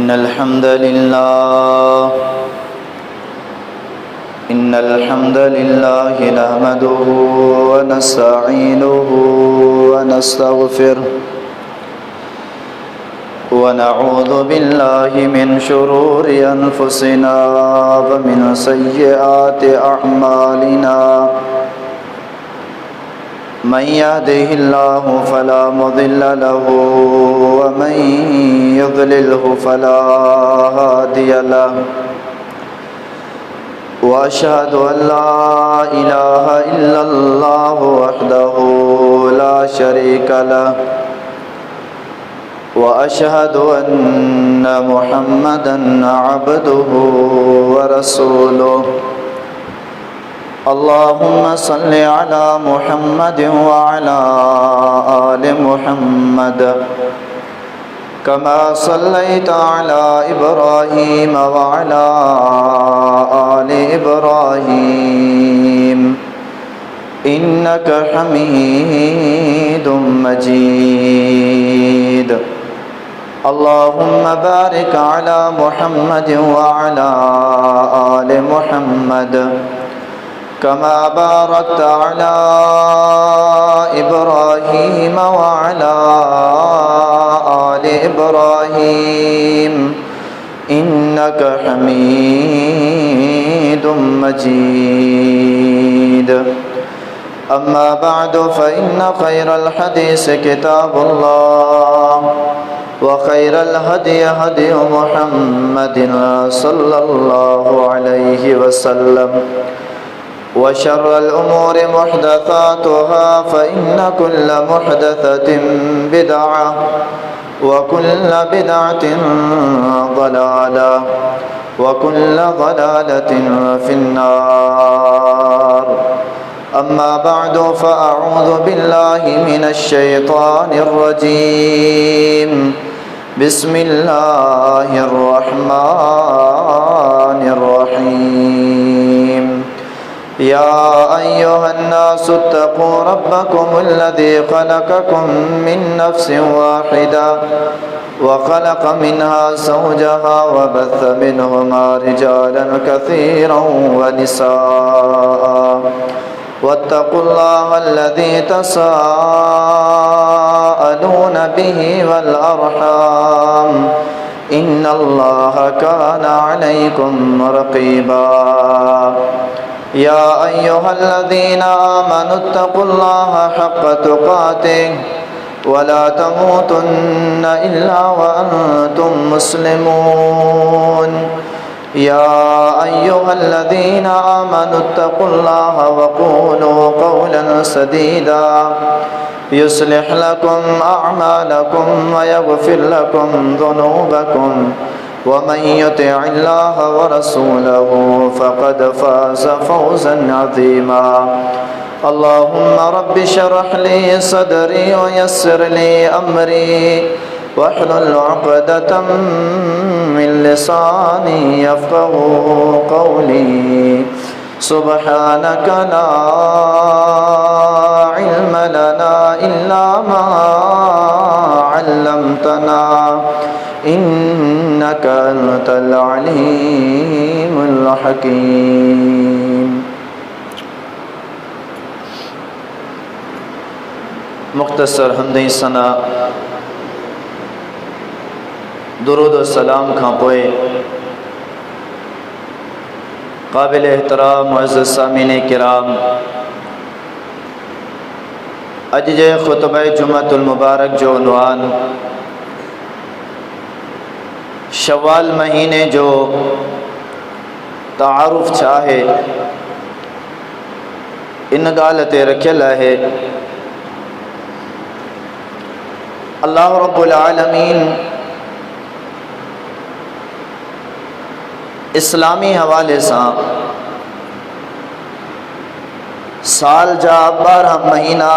إن الحمد لله نحمده ونستعينه ونستغفره ونعوذ بالله من شرور أنفسنا ومن سيئات أعمالنا من يهده الله فلا مضل له ومن يضلله فلا هادي له وأشهد أن لا إله إلا الله وحده لا شريك له وأشهد أن محمدا عبده ورسوله اللهم صل على محمد وعلى آل محمد كما صليت على إبراهيم وعلى آل إبراهيم إنك حميد مجيد اللهم بارك على محمد وعلى آل محمد كما باركت على إبراهيم وعلى آل إبراهيم إنك حميد مجيد أما بعد فإن خير الحديث كتاب الله وخير الهدي هدي محمد صلى الله عليه وسلم وشر الأمور محدثاتها فإن كل محدثة بدعة وكل بدعة ضلالة وكل ضلالة في النار أما بعد فأعوذ بالله من الشيطان الرجيم بسم الله الرحمن الرحيم يا أيها الناس اتقوا ربكم الذي خلقكم من نفس واحدة وخلق منها زوجها وبث منهما رجالا كثيرا ونساء واتقوا الله الذي تساءلون به والأرحام إن الله كان عليكم رقيبا يا أيها الذين آمنوا اتقوا الله حق تقاته ولا تموتن إلا وأنتم مسلمون يا أيها الذين آمنوا اتقوا الله وقولوا قولا سديدا يصلح لكم أعمالكم ويغفر لكم ذنوبكم ومن يطع الله ورسوله فقد فاز فوزا عظيما اللهم رب اشرح لي صدري ويسر لي أمري واحلل عقدة من لساني يفقه قولي سبحانك لا علم لنا إلا ما علمتنا إنك أنت العليم الحكيم مختصر حمد ثنا درود و سلام खां पोइ क़ाबिल एहतराम मुअज़्ज़ज़ सामीन किराम अॼु जे ख़ुतबा जुमअतुल मुबारक जो उन्वान शव्वाल महीने जो तारुफ़ छा है इन ॻाल्हि ते रखियल आहे। अल्लाह रब्बुल आलमीन इस्लामी हवाले से साल जा 12 महीना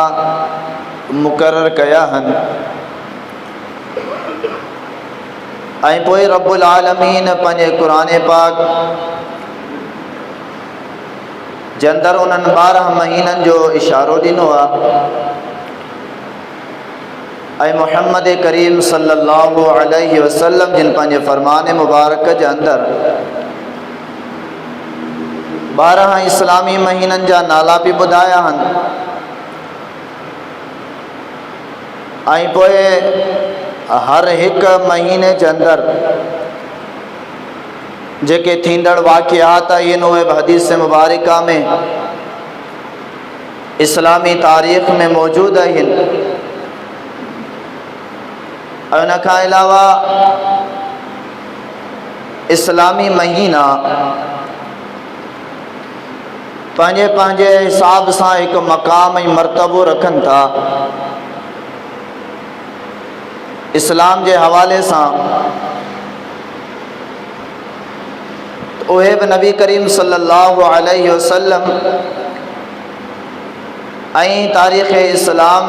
मुकर्रर कया हन ऐं पोइ रब्बुल आलमीन पंहिंजे क़ुरान पाक जे अंदर उन्हनि 12 महीननि जो इशारो ॾिनो आहे ऐं मुहम्मद करीम सल्लल्लाहु अलैहि वसल्लम जिन पंहिंजे फ़रमान मुबारक जे अंदरि 12 इस्लामी महीननि जा नाला बि ॿुधाया आहिनि ऐं पोइ हर हिक महीने जे अंदरि जेके थींदड़ वाक़ियात आहिनि उहे हदीस मुबारका में इस्लामी तारीख़ में मौजूद आहिनि। उन खां अलावा इस्लामी महीना पंहिंजे पंहिंजे हिसाब सां हिकु मक़ाम ऐं मर्तबो रखनि था। इस्लाम जे हवाले सां उहे बि नबी करीम सल्लल्लाहु अलैहि वसल्लम ऐं तारीख़ इस्लाम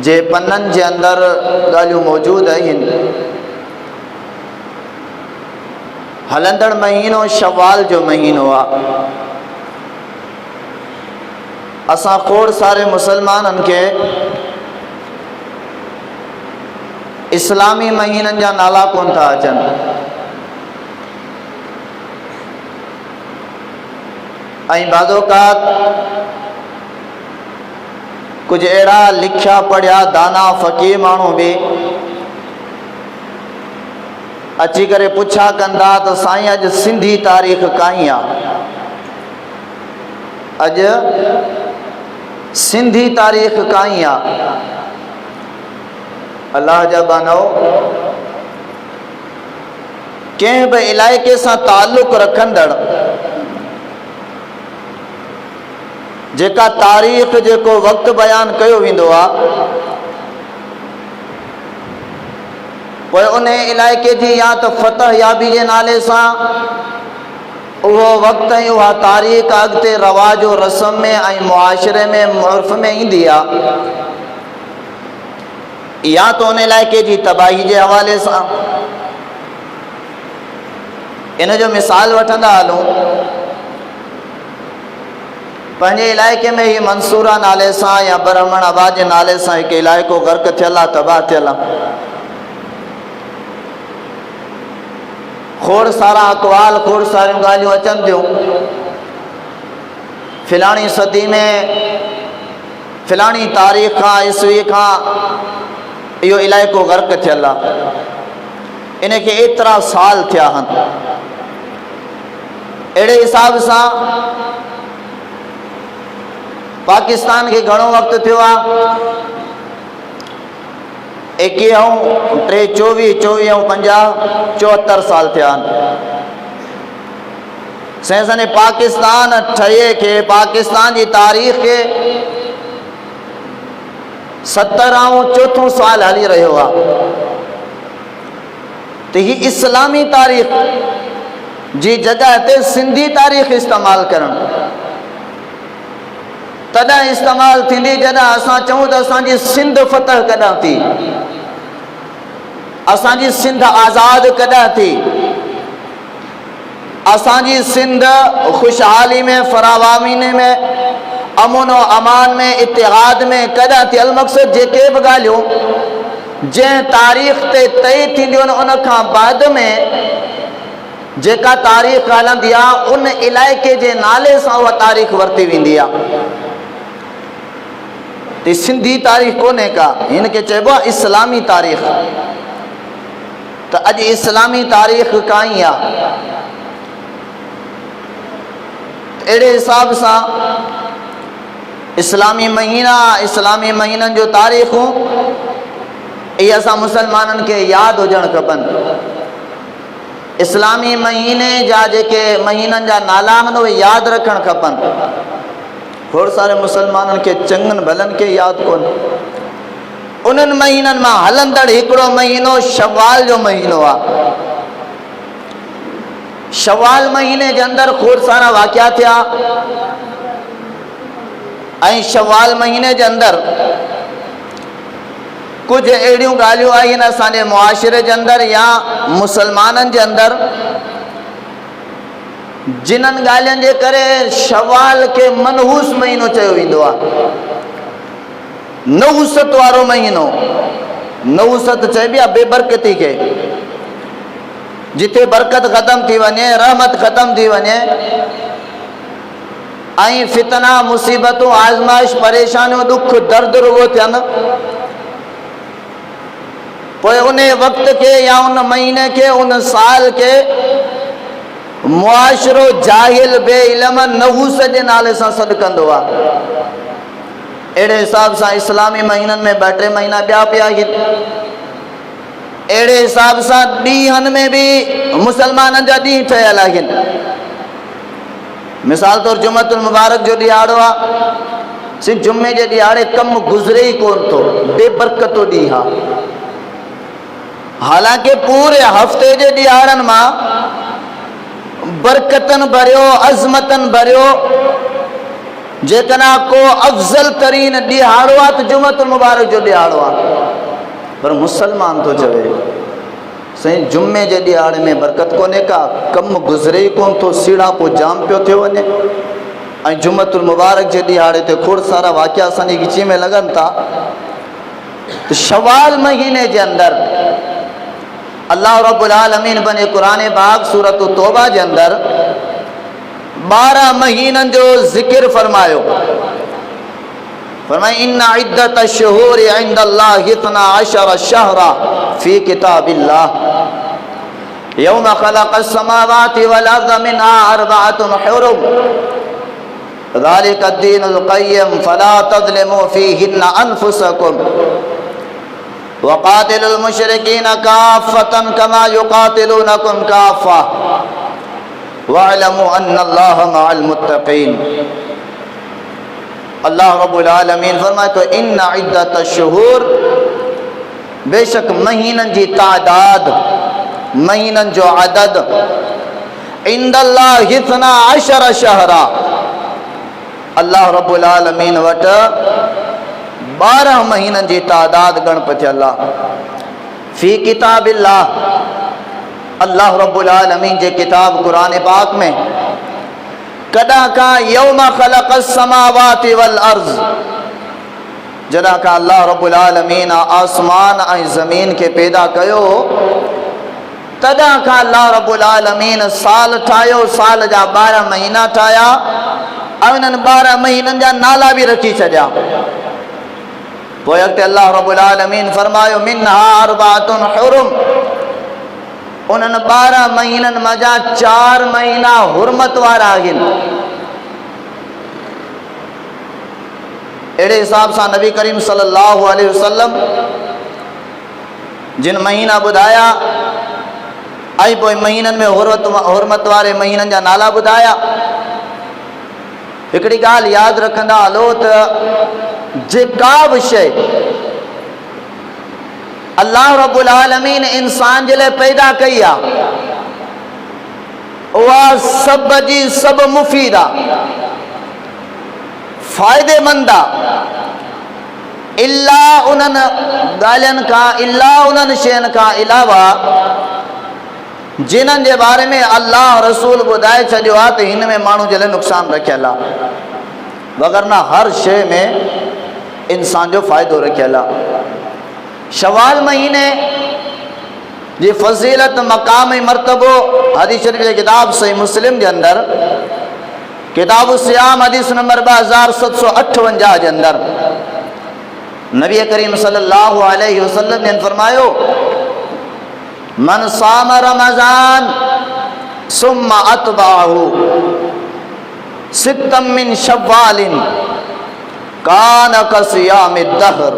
जे पन्ननि जे अंदरि ॻाल्हियूं मौजूद आहिनि। हलंदड़ महीनो शवाल जो महीनो आहे। असां खोड़ सारे मुसलमाननि खे इस्लामी महीननि जा नाला कोन था अचनि। ऐं बाज़ोकात कुछ अहिड़ा लिखिया पढ़िया दाना फ़क़ीह माण्हू बि अची करे पुछा कंदा त साईं अॼु सिंधी तारीख़ काई आहे, अॼु सिंधी तारीख़ काई आहे। अल्लाह जा बानो कंहिं बि इलाइक़े सां ताल्लुक़ रखंदड़ जेका तारीख़ जेको वक़्तु बयान कयो वेंदो आहे पोइ उन इलाइक़े जी या त फ़तह याबी जे नाले सां उहो वक़्तु ऐं उहा तारीख़ अॻिते रवाजो रस्म में ऐं मुआशिरे में उर्फ़ में ईंदी आहे, या तो उन इलाइक़े जी तबाही जे हवाले सां। इन जो मिसाल वठंदा हलूं, पंहिंजे इलाइक़े में ही मंसूरा नाले सां या ब्राह्मण आबाद जे नाले सां हिकु इलाइक़ो गर्क थियल आहे, तबाह थियल आहे। खोड़ सारा अक़वाल, खोड़ सारियूं ॻाल्हियूं अचनि थियूं। फिलाणी सदी में फिलाणी तारीख़ खां ईस्वी खां इहो इलाइक़ो गर्क थियल आहे, इनखे एतिरा साल थिया आहिनि। अहिड़े हिसाब सां पाकिस्तान खे घणो वक़्तु थियो आहे? 21 3 24 24 50 74 साल थिया आहिनि। संसने पाकिस्तान ठहे खे, पाकिस्तान जी तारीख़ खे 70 चौथों साल हली रहियो आहे। त ही इस्लामी तारीख़ जी जगह ते सिंधी तारीख़ इस्तेमाल करणु तॾहिं इस्तेमाल थींदी जॾहिं असां चऊं त असांजी सिंध फ़तह कॾहिं थी, असांजी सिंध आज़ाद कॾहिं थी, असांजी सिंध खुशहाली में, फरावामीने में, अमन व अमान में, इतिहाद में कॾहिं थी। अलमक़सद जेके बि ॻाल्हियूं जंहिं तारीख़ ते तय थींदियूं आहिनि उन खां बाद में जेका तारीख़ हलंदी आहे उन इलाइक़े जे नाले सां उहा तारीख़ वरिती वेंदी आहे। त सिंधी तारीख़ कोन्हे का, हिन खे चइबो आहे इस्लामी तारीख़। त अॼु इस्लामी तारीख़ काई आहे? अहिड़े हिसाब सां इस्लामी महीना, इस्लामी महीननि जो तारीख़ूं इहे असां मुसलमाननि खे यादि हुजणु खपनि। इस्लामी महीने जा जेके महीननि जा नाला आहिनि उहे यादि रखणु खपनि। खोड़ सारे मुसलमाननि खे चङनि भलनि खे यादि कोन्हे। उन्हनि महीननि मां हलंदड़ हिकिड़ो महीनो शवाल जो महीनो आहे। शवाल महीने जे अंदरि खोड़ सारा वाक़िया थिया ऐं शवाल महीने जे अंदरि कुछ अहिड़ियूं ॻाल्हियूं आहिनि असांजे मुआशिरे जे अंदरि या मुसलमाननि जे अंदरि जिन्हनि ॻाल्हियुनि जे करे शवाल खे मनहूस महीनो चयो वेंदो आहे। नहुसत वारो महीनो, नहुसत चइबी आहे बेबरकती खे, जिथे बरकत ख़त्म थी वञे, रहमत ख़त्म थी वञे ऐं फितना मुसीबतूं आज़माइश परेशानियूं दुख दर्द रुगो थियनि, पोइ उन वक़्त के या उन महीने के उन साल के मुआशरो जाहिल बेइल्म नहूस जे नाले सां सॾु कंदो आहे। अहिड़े हिसाब सां इस्लामी महीननि में 2-3 महीना ॿिया पिया आहिनि। अहिड़े हिसाब सां ॾींहंनि में बि मुसलमाननि जा ॾींहं ठहियल आहिनि। मिसाल तौरु जुमतुल मुबारक जो ॾियारो आहे, सिर्फ़ु जुमे जे ॾियारे कमु गुज़रे ई कोन थो, बेबरकतो ॾींहुं आहे। हालांकि पूरे हफ़्ते जे ॾियारनि मां बरकतन भरियो, अज़मतन भरियो जेकॾहिं को अफ़ज़ल तरीन ॾियारो आहे त जुमतुल मुबारक जो ॾियारो आहे। पर मुसलमान तो चवे साईं जुमे जे ॾियारे में बरकत कोन्हे का, कमु गुज़रे ई कोन थो, सीड़ापो जाम पियो थियो वञे ऐं जुमतुल मुबारक जे ॾियारे ते खोड़ सारा वाक़िया असांजी गिची में लॻनि था। त शवाल महीने जे अंदरि अल्लाह रब्बुल आलमीन बने कुरान पाक सूरत तौबा जे अंदरि 12 महीननि जो ज़िक्र फरमायो। फरमाया इन्ना इद्दत अश्शुहूरि इंदल्लाहि 12 शहरा फी किताबिल्लाह यौम खलक़स समावाति वल अर्ज़ मिन्हा अर्बअतुन हुरुम ज़ालिका अद्दीनुल क़य्यिम फला तज़लिमू फ़ीहिन्ना अनफुसकुम वक़ातिलुल मुशरिकीन काफ़्फ़तन कमा युक़ातिलूनकुम काफ़्फ़ा वअलमू अन्नल्लाह मअल मुत्तक़ीन। अल्लाह रब्बुल आलमीन फरमाए तो इन्ना इद्दत अश्शुहूर, बेशक महीननि जी तादाद, महीननि जो अदद इंदल्लाहि 12 शहरा, अल्लाह रब्बुल आलमीन वटि 12 महीननि जी तादाद गणपति अल्लाह फी किताबिल्लाह, अल्लाह रब्बुल आलमीन जे किताब कुरान पाक में कदा का यौम खलक़स समावाति वल अर्ज़, जदा का अल्लाह रब्बुल आलमीन आसमान ऐं ज़मीन के पैदा कयो, तदा का अल्लाह रब्बुल आलमीन साल ठाहियो, साल जा 12 महीना ठाहिया ऐं उन्हनि 12 महीननि जा नाला बि रखी छॾिया। पोइ अॻिते अल्लाह रब्बुल आलमीन फरमायो मिन्हा अर्बअतुन हुरुम, उन्हनि 12 महीननि मजा 4 महीना हुरमत वारा आहिनि। अहिड़े हिसाब सां नबी करीम सल्लल्लाहु अलैहि वसल्लम जिन महीना ॿुधाया ऐं पोइ महीननि में हुरमत वारे महीननि जा नाला ॿुधाया। हिकिड़ी ॻाल्हि यादि रखंदा हलो त जेका बि शइ अल्लाह रब्बुल आलमीन इंसान जे लाइ पैदा कई आहे उहा सभ जी सभ मुफ़ीद आहे, फ़ाइदेमंद आहे, इल्ला उन्हनि ॻाल्हियुनि खां, इल्ला उन्हनि शयुनि खां अलावा जिन्हनि जे बारे में अल्लाह रसूल ॿुधाए छॾियो आहे त हिन में माण्हू जे लाइ नुक़सानु रखियलु आहे, वगरना हर शइ में इंसान जो फ़ाइदो रखियलु आहे। शवाल महीने जी फज़ीलत, मक़ाम ऐं मर्तबो हदीस शरीफ़ जे किताब सही मुस्लिम जे अंदरि किताब सियाम हदीस नंबर 2758 जे अंदरि नबी करीम सल्लल्लाहु अलैहि वसल्लम ने फरमायो मन साम रमज़ान सुम्मा अतबाहु सित्तम मिन शव्वालिन कान कसियामिद दहर।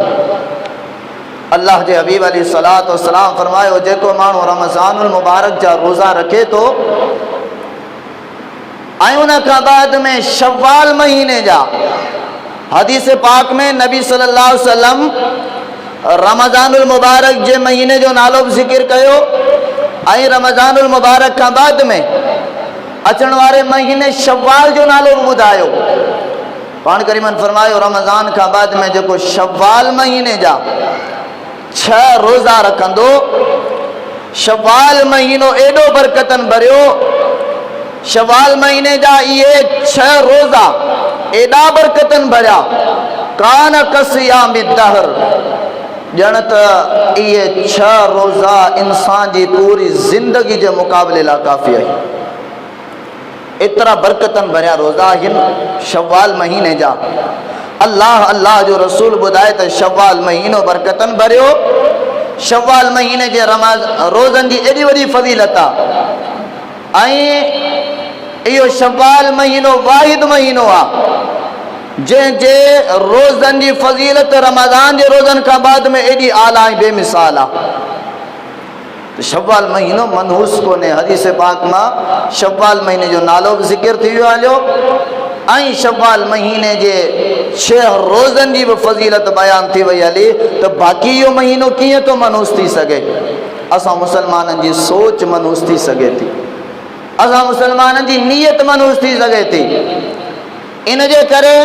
अल्लाह जे हबीब अलैहिस्सलातु वस्सलाम फरमायो जेको माण्हू रमज़ानुल मुबारक जा रोज़ा रखे तो ऐं उन खां बाद में शव्वाल महीने जा, हदीस पाक में नबी सल्लल्लाहु अलैहि वसल्लम रमज़ानुल मुबारक जे महीने जो नालो बि ज़िक्र कयो ऐं रमज़ानुल मुबारक खां बाद में अचण वारे महीने शव्वाल जो नालो बि ॿुधायो। पाण करीमन फरमायो रमज़ान खां बाद में जेको शव्वाल महीने जा 6 रोज़ा रखंदो, शव्वाल महीनो एॾो बरकतन भरियो, शव्वाल महीने जा इहे 6 रोज़ा एॾा बरकतन भरिया, कान कसियाम दहर, ॼण त इहे 6 रोज़ा इंसान जी पूरी ज़िंदगी जे मुक़ाबले लाइ काफ़ी आहे। एतिरा बरकतनि भरिया रोज़ा आहिनि शव्वाल महीने जा। अल्लाह जो रसूल ॿुधाए त शव्वाल महीनो बरकतनि भरियो। शव्वाल महीने जे रोज़नि जी एॾी वॾी फज़ीलत आहे, ऐं इहो शव्वाल महीनो वाहिद महीनो आहे जंहिंजे रोज़नि जी फज़ीलत रमज़ान जे रोज़नि खां बाद में एॾी आला ऐं बेमिसाल आहे। शव्वाल महीनो मनहूस कोन्हे। हदीस पाक मां शव्वाल महीने जो नालो बि ज़िक्र थी वियो हलियो, ऐं शव्वाल महीने जे 6 रोज़नि जी बि फज़ीलत बयान थी वई हली। त बाक़ी इहो महीनो कीअं थो मनहूस थी सघे? असां मुसलमाननि जी सोच मनहूस थी सघे थी, असां मुसलमाननि जी नीयत मनहूस थी सघे थी। इन जे करे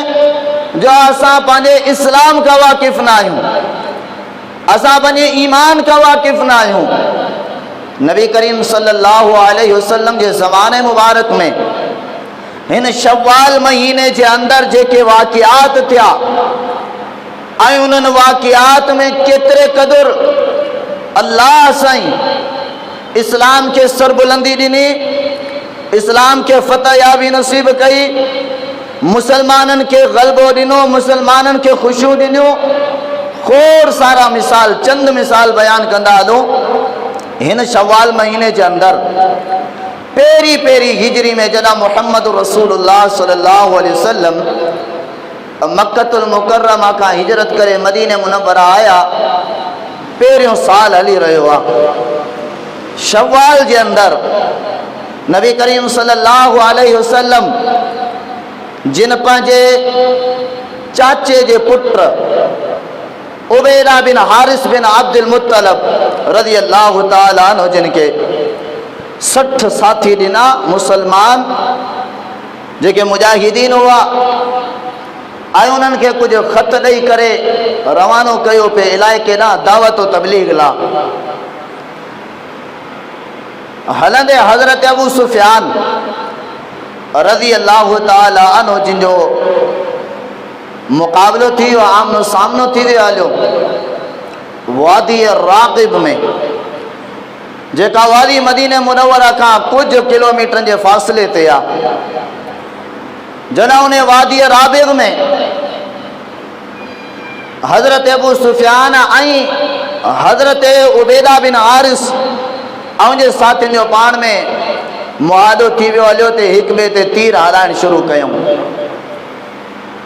जो असां पंहिंजे इस्लाम खां वाक़िफ़ न आहियूं, असां पंहिंजे ईमान खां वाक़िफ़ न आहियूं। नबी करीम सल्लल्लाहु अलैहि वसल्लम जे ज़माने मुबारक में हिन शव्वाल महीने जे अंदरि जेके वाक़िआत थिया, ऐं उन्हनि वाक़िआत में केतिरे क़दुरु अल्लाह साईं इस्लाम खे सरबुलंदी ॾिनी, इस्लाम खे फतहयाबी नसीब कई, मुसलमाननि खे ग़लबो ॾिनो, मुसलमाननि खे ख़ुशियूं ॾिनियूं। खोड़ सारा मिसाल, चंद मिसाल बयान कंदा हलूं। हिन शव्वाल महीने जे अंदरि पहिरीं हिजरी में जॾहिं मुहम्मद रसूलुल्लाह सल्लल्लाहु अलैहि वसल्लम मक्कतुल मुकर्रमा खां हिजरत करे मदीने मुनव्वरा आया, पहिरियों साल हली रहियो आहे। शव्वाल जे अंदरि नबी करीम सल्लल्लाहु अलैहि वसल्लम जिन पंहिंजे चाचे जे पुट उबैदा बिन हारिस बिन अब्दुल मुत्तलब रज़ी अल्लाह ताला अन्हु जिन खे 60 साथी ॾिना मुसलमान जेके मुजाहिदीन हुआ, ऐं उन्हनि खे कुझु ख़त ॾेई करे रवानो कयो पिए इलाइक़े ॾांहुं दावत तबलीग लाइ। हलंदे हज़रत अबू सुफ़ियान रज़ी अल्लाह ताला अन्हु जिन जो मुक़ाबिलो थी वियो, आमनो सामनो थी वियो हलियो वादी राक़िब में, जेका वादी मदीने मुनव्वरा खां कुझु किलोमीटरनि जे फ़ासिले ते आहे। जॾहिं उन वादी राक़िब में हज़रत अबू सुफ़ियान ऐं हज़रत उबैदा बिन हारिस ऐं जे साथियुनि जो पाण में मुआदो थी वियो हलियो ते हिक ॿिए ते तीर हलाइण शुरू कयूं।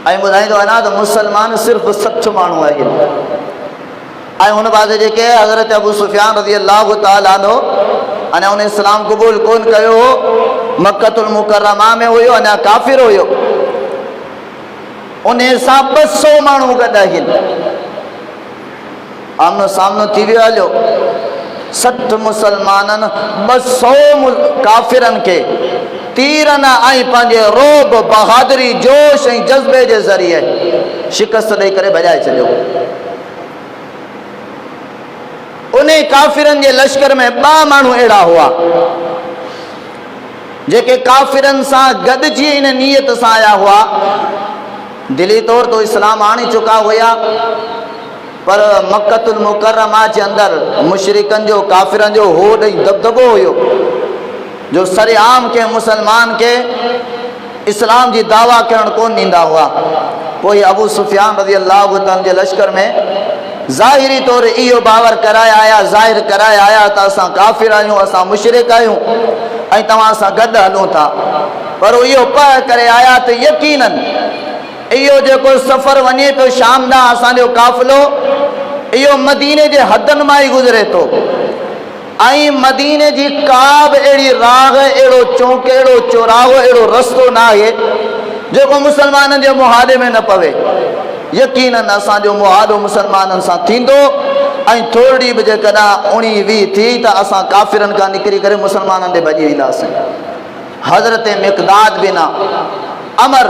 ऐं ॿुधाईंदो आहे न त मुसलमान सिर्फ़ु 60 माण्हू आहिनि, ऐं हुन पासे जेके हज़रत अबू सुफ़ियान रज़ी अल्लाह ताला अन्हु अञा उन इस्लाम क़बूल कोन कयो हो, मक्कतुल मुकर्रमा में हुयो, अञा काफ़िर हुयो। उन सां 200 माण्हू गॾु आहिनि। आमनो सामनो थी वियो हलियो। 60 मुसलमाननि 200 काफ़िरनि खे तीरनि ऐं पंहिंजे रोब बहादुरी जोश ऐं जज़्बे जे ज़रिए शिकस्त ॾेई करे भॼाए छॾियो। उन काफ़िरनि जे लश्कर में 2 माण्हू अहिड़ा हुआ जेके काफ़िरनि सां गॾिजी इन नियत सां आया हुआ, दिली तौर तो इस्लाम आणे चुका हुया, पर मक्कतुल मुकर्रमा जे अंदरि मुशरिकनि जो काफ़िरनि जो होड़ ऐं दबदबो हुयो जो सरेआम के मुसलमान के इस्लाम जी दावा करण कोन ॾींदा हुआ। पोइ अबू सुफ़ियान रज़ी अल्लाह ताला जे लश्कर में ज़ाहिरी तौर इहो बावर कराए आया, ज़ाहिर कराए आया त असां काफ़िर आहियूं, असां मुशरिक आहियूं ऐं तव्हां सां गॾु हलूं था। पर इहो पढ़ करे आया त यकीनन इहो जेको सफ़र वञे पियो शाम ॾांहुं असांजो काफ़िलो, इहो मदीने जे हदनि मां ई गुज़रे थो, ऐं मदीने जी का बि अहिड़ी राह, अहिड़ो चौक, अहिड़ो चौराहो, अहिड़ो रस्तो न आहे जेको मुसलमाननि जे मुहादे में न पवे। यकीनन असांजो मुहादो मुसलमाननि सां थींदो, ऐं थोरी बि जेकॾहिं 19-20 थी त असां काफ़िरनि खां निकिरी करे मुसलमाननि ॾे भॼी वेंदासीं। हज़रत मिक़दाद बिन अमर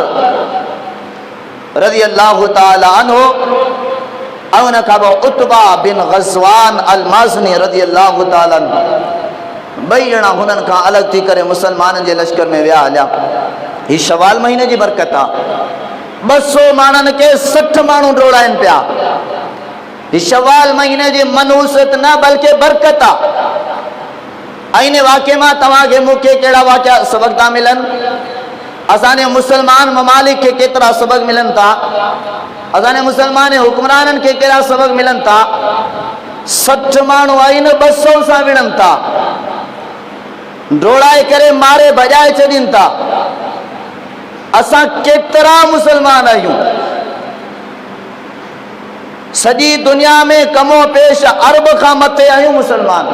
रज़ी अल्लाह ताला अन्हु ऐं उन खां पोइ उतबा बिन ग़ज़वान अल माज़नी रज़ी अल्लाह ताला अन्हु 2 ॼणा हुननि खां अलॻि थी करे मुसलमाननि जे लश्कर में विया हलिया। हीअ शवाल महीने जी बरकत आहे। 200 माण्हुनि खे 60 माण्हू डोड़ाइनि पिया। हीउ शवाल महीने जी मनूसियत न बल्कि बरकत आहे। इन वाक़े मां तव्हांखे मूंखे कहिड़ा वाक़िया सबक था मिलनि? असांजे मुस्लमान ममालिक खे केतिरा सबक मिलनि था? असांजे मुस्लमान हुक्मराननि खे कहिड़ा सबक मिलनि था? 60 माण्हू आहिनि 200 सां विढ़नि था, डोड़ाए करे मारे भॼाए छॾनि था। असां केतिरा मुस्लमान आहियूं? सॼी दुनिया में कमो पेश अरब खां मथे आहियूं मुस्लमान।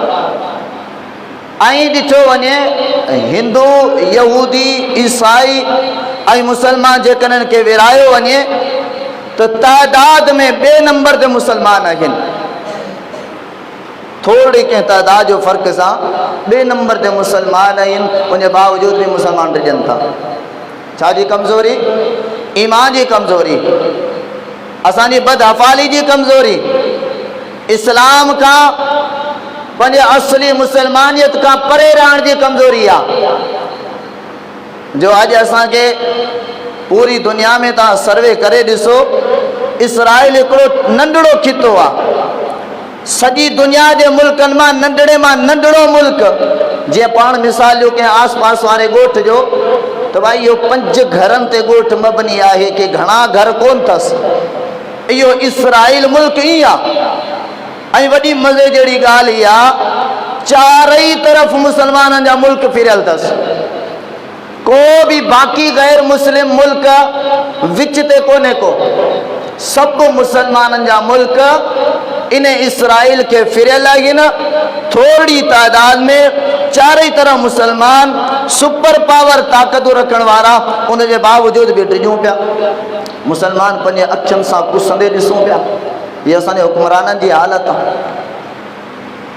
ऐं ॾिठो वञे हिंदू, यहूदी, ईसाई ऐं मुस्लमान जेकॾहिं खे विरायो वञे त तादाद में 2 नंबर ते मुस्लमान आहिनि। थोड़ी कंहिं तादाद जो फ़र्क़ सां 2 नंबर ते मुस्लमान आहिनि। उनजे बावजूद बि मुस्लमान रहिजनि था। छा जी कमज़ोरी? ईमान जी कमज़ोरी, असांजी बदहफ़ाली जी कमज़ोरी, इस्लाम खां पंहिंजे असली मुसलमानियत खां परे रहण जी कमज़ोरी आहे। जो अॼु असांखे पूरी दुनिया में तव्हां सर्वे करे ॾिसो, इसराइल हिकिड़ो नंढड़ो खितो आहे। सॼी दुनिया जे मुल्कनि मां नंढड़ो मुल्क, जीअं पाण मिसाल जो कंहिं आस पास वारे ॻोठ जो त भाई इहो 5 घरनि ते ॻोठ मबनी आहे कि घणा घर कोन अथसि। इहो इसराइल मुल्क ई आहे। ऐं वॾी मज़े जहिड़ी ॻाल्हि इहा, चारई तरफ़ मुसलमाननि जा मुल्क फिरियल अथसि। को बि बाक़ी गैर मुस्लिम मुल्क विच ते कोन्हे को, सभु मुसलमाननि जा मुल्क इन इसराइल के फिरियल आहिनि। थोड़ी तादाद में चारई तरफ़ मुसलमान सुपर पावर ताक़तूं रखण वारा, उनजे बावजूद बि डिॼूं पिया। मुसलमान पंहिंजे अखियुनि सां पुसंदे ॾिसूं पिया। हीअ असांजे हुक्मराननि जी हालत आहे।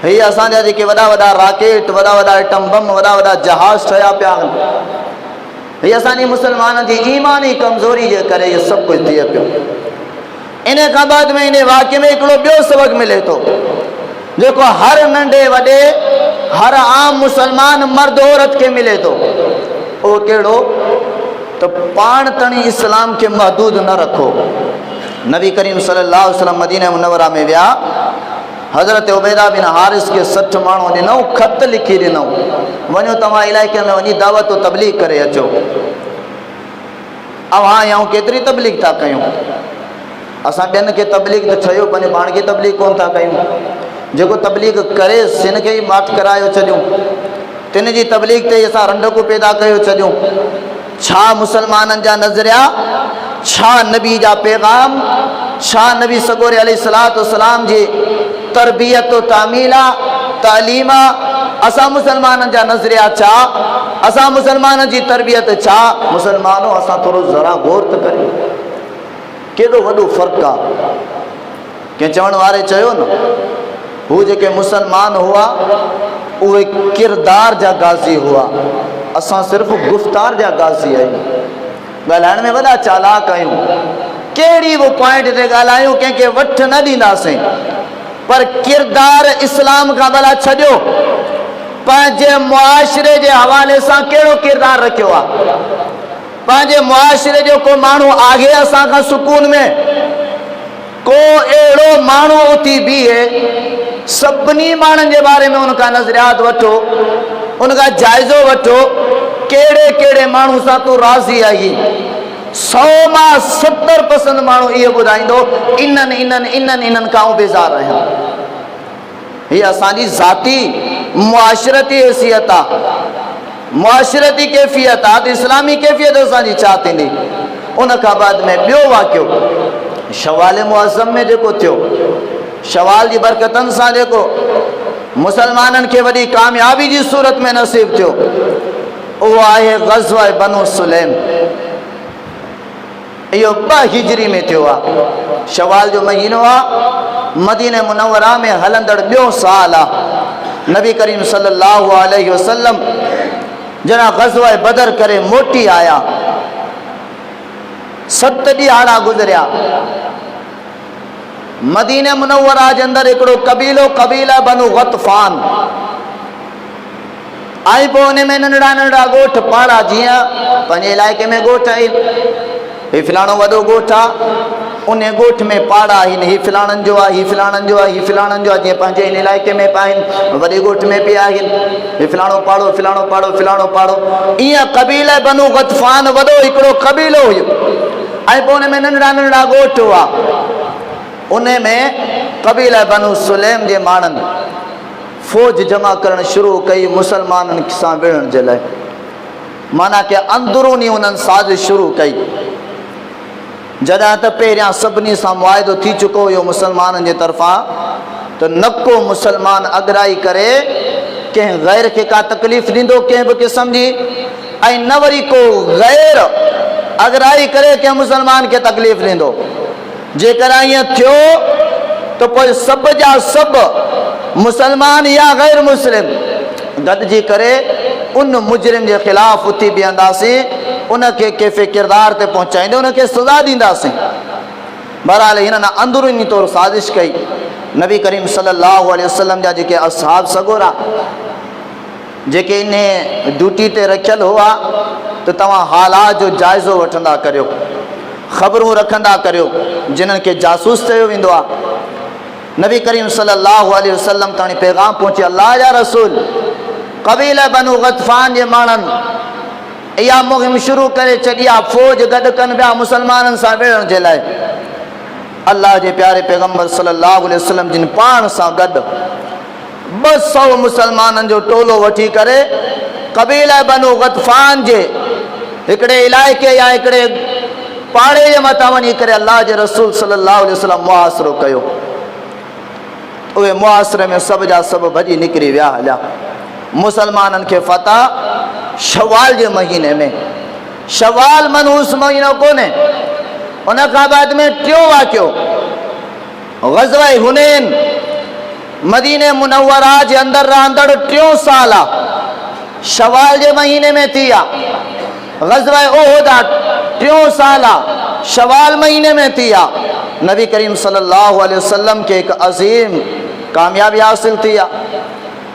हीअ असांजा जेके वॾा वॾा राकेट, वॾा वॾा एटम बम, वॾा वॾा जहाज ठहिया पिया आहिनि। हीअ असांजी मुसलमाननि जी ईमानी कमज़ोरी जे करे इहो सभु कुझु थिए पियो। इन खां बाद में इन वाक़े में हिकिड़ो ॿियो सबक़ मिले थो, जेको हर नंढे वॾे, हर आम मुसलमान मर्द औरत खे मिले थो। उहो कहिड़ो? त पाण ताईं इस्लाम खे महदूद न रखो। नबी करीम सल्लल्लाहु अलैहि वसल्लम मदीना मुनव्वरा में विया। हज़रत उबैदा बिन हारिस खे 60 माण्हू ॾिनऊं, ख़त लिखी ॾिनऊं, वञो तव्हां इलाइक़े में वञी दावत तबलीग करे अचो। अवां आऊं केतिरी तबलीग था कयूं? असां ॿियनि खे तबलीग त चयो, पंहिंजे पाण खे तबलीग कोन था कयूं। जेको तबलीग करे सिन खे ई माठ करायो छॾियूं, तिन जी तबलीग ते असां रंडकूं पैदा कयो छॾियूं। छा मुसलमाननि जा नज़रिया, छा नबी जा पैगाम, छा नबी सगोर अलैहिस्सलातु वस्सलाम जी तरबियत तामीला तालीमा, असां मुसलमाननि जा नज़रिया छा, असां मुसलमाननि जी तरबियत छा? मुसलमानों असां थोरो ज़रा गौर त करियो, केॾो वॾो फ़र्क़ु आहे। कंहिं चवण वारे चयो न, हू जेके मुसलमान हुआ उहे किरदार जा गाज़ी हुआ, असां सिर्फ़ु गुफ़्तार जा गाज़ी आहियूं। ॻाल्हाइण में वॾा चालाक आहियूं, कहिड़ी बि पॉइंट ते ॻाल्हायूं कंहिंखे वठ न ॾींदासीं, पर किरदार इस्लाम खां भला छॾियो, पंहिंजे मुआशिरे जे हवाले सां कहिड़ो किरदार रखियो आहे? पंहिंजे मुआशिरे जो को माण्हू आहे असां खां सुकून में? को अहिड़ो माण्हू उथी बीहे, सभिनी माण्हुनि जे बारे में उनखां नज़रियात वठो, उनखां जाइज़ो वठो, कहिड़े कहिड़े माण्हू सां तूं राज़ी आहीं। 100 मां 70% माण्हू इहो ॿुधाईंदो, इन्हनि खां बेज़ार आहियां। हीअ असांजी ज़ाती मुआशिरती हैसियत आहे, मुआशिरती कैफ़ियत आहे। त इस्लामी कैफ़ियत असांजी छा थींदी? उन खां बाद में ॿियो वाक़ियो शवाल मुअज़्ज़म में जेको थियो, शवाल जी बरकतनि सां जेको मुसलमाननि खे वॾी कामयाबी जी सूरत में नसीब थियो, उहो आहे ग़ज़वा बनु सुलैम। इहो 2 हिजरी में थियो आहे। शवाल जो महीनो आहे, मदीने मुनव्वरा में हलंदड़ ॿियो साल आहे। नबी करीम सल्लल्लाहु अलैहि वसल्लम जना ग़ज़वा बदर करे मोटी आया, 7 ॾिहाड़ा गुज़रिया। मदीने मुनव्वरा जे अंदरि हिकिड़ो कबीला बनु गतफ़ान, ऐं पोइ उन में नंढड़ा नंढड़ा ॻोठ पाड़ा, जीअं पंहिंजे इलाइक़े में ॻोठ आहिनि, ही फिलाणो वॾो ॻोठ आहे, उन ॻोठ में पाड़ा आहिनि, ही फिलाणनि जो आहे, ही फिलाणनि जो आहे, ही फिलाणनि जो आहे, जीअं पंहिंजे इन इलाइक़े में बि आहिनि, वॾे ॻोठ में बि आहिनि, ही फिलाणो पाड़ो, फिलाणो पाड़ो, फिलाणो पाड़ो। ईअं क़बीले बनू गतफ़ान वॾो हिकिड़ो क़बीलो हुयो, ऐं पोइ उन में नंढड़ा नंढड़ा ॻोठ हुआ। उन में क़बीले बनू सुलैम जे माण्हुनि फ़ौज जमा करणु शुरू कई मुसलमाननि सां विढ़ण जे लाइ, माना कि अंदरूनी उन्हनि साज़िश शुरू कई। जॾहिं त पहिरियां सभिनी सां मुआइदो थी चुको हुयो मुसलमाननि जे तरफ़ां, त न को मुसलमान अगराई करे कंहिं गैर खे का तकलीफ़ ॾींदो कंहिं बि क़िस्म जी, ऐं न वरी को गैर अगराई करे कंहिं मुसलमान खे तकलीफ़ ॾींदो। जेकर ईअं थियो त पोइ सभु जा सभु मुसलमान या गैर मुस्लिम गॾिजी करे उन मुजरिम जे ख़िलाफ़ उथी बीहंदासीं, उनखे कैफ़े किरदार ते पहुचाईंदे उनखे सज़ा ॾींदासीं। बहरहाल हिननि अंदरूनी तौरु साज़िश कई। नबी करीम सल्लल्लाहु अलैहि वसल्लम जा जेके असहाब सगोरा जेके इन ड्यूटी ते रखियल हुआ, त तव्हां हालात जो जाइज़ो वठंदा करियो, ख़बरूं रखंदा करियो, जिन्हनि खे जासूस चयो वेंदो आहे। नबी करीम सल्लल्लाहु अलैहि वसल्लम ताणी पैगाम पहुची, अल्लाह जा रसूल क़बीले बनू गतफ़ान जे माण्हुनि इहा मुहिम शुरू करे छॾी आहे, फ़ौज गॾु कनि पिया मुसलमाननि सां विढ़ण जे लाइ। अल्लाह जे प्यारे पैगम्बर सल्लल्लाहु अलैहि वसल्लम जिन पाण सां गॾु 200 मुसलमाननि जो टोलो वठी करे क़बीले बनू गतफ़ान जे हिकिड़े इलाइक़े या हिकिड़े पाड़े जे मथां वञी करे अल्लाह जे रसूल सल्लल्लाहु अलैहि वसल्लम मुहासिरो कयो। उहे मुहासिरे में सभु जा सभु भॼी निकिरी विया हलिया। मुसलमाननि खे फ़तह शवाल जे महीने में, शवाल मनहूस महीनो कोन्हे, उन खां बाद में टियों वाक़ियो ग़ज़वा हुनैन मदीने मुनव्वरा जे अंदरि रहंदड़ टियों साल आहे, शवाल जे महीने में थी आहे। ग़ज़वा उहुद टियों साल आहे, शवाल महीने में थी आहे। नबी करीम सल्लल्लाहु अलैहि वसल्लम के एक अज़ीम कामयाबी हासिल थी आहे,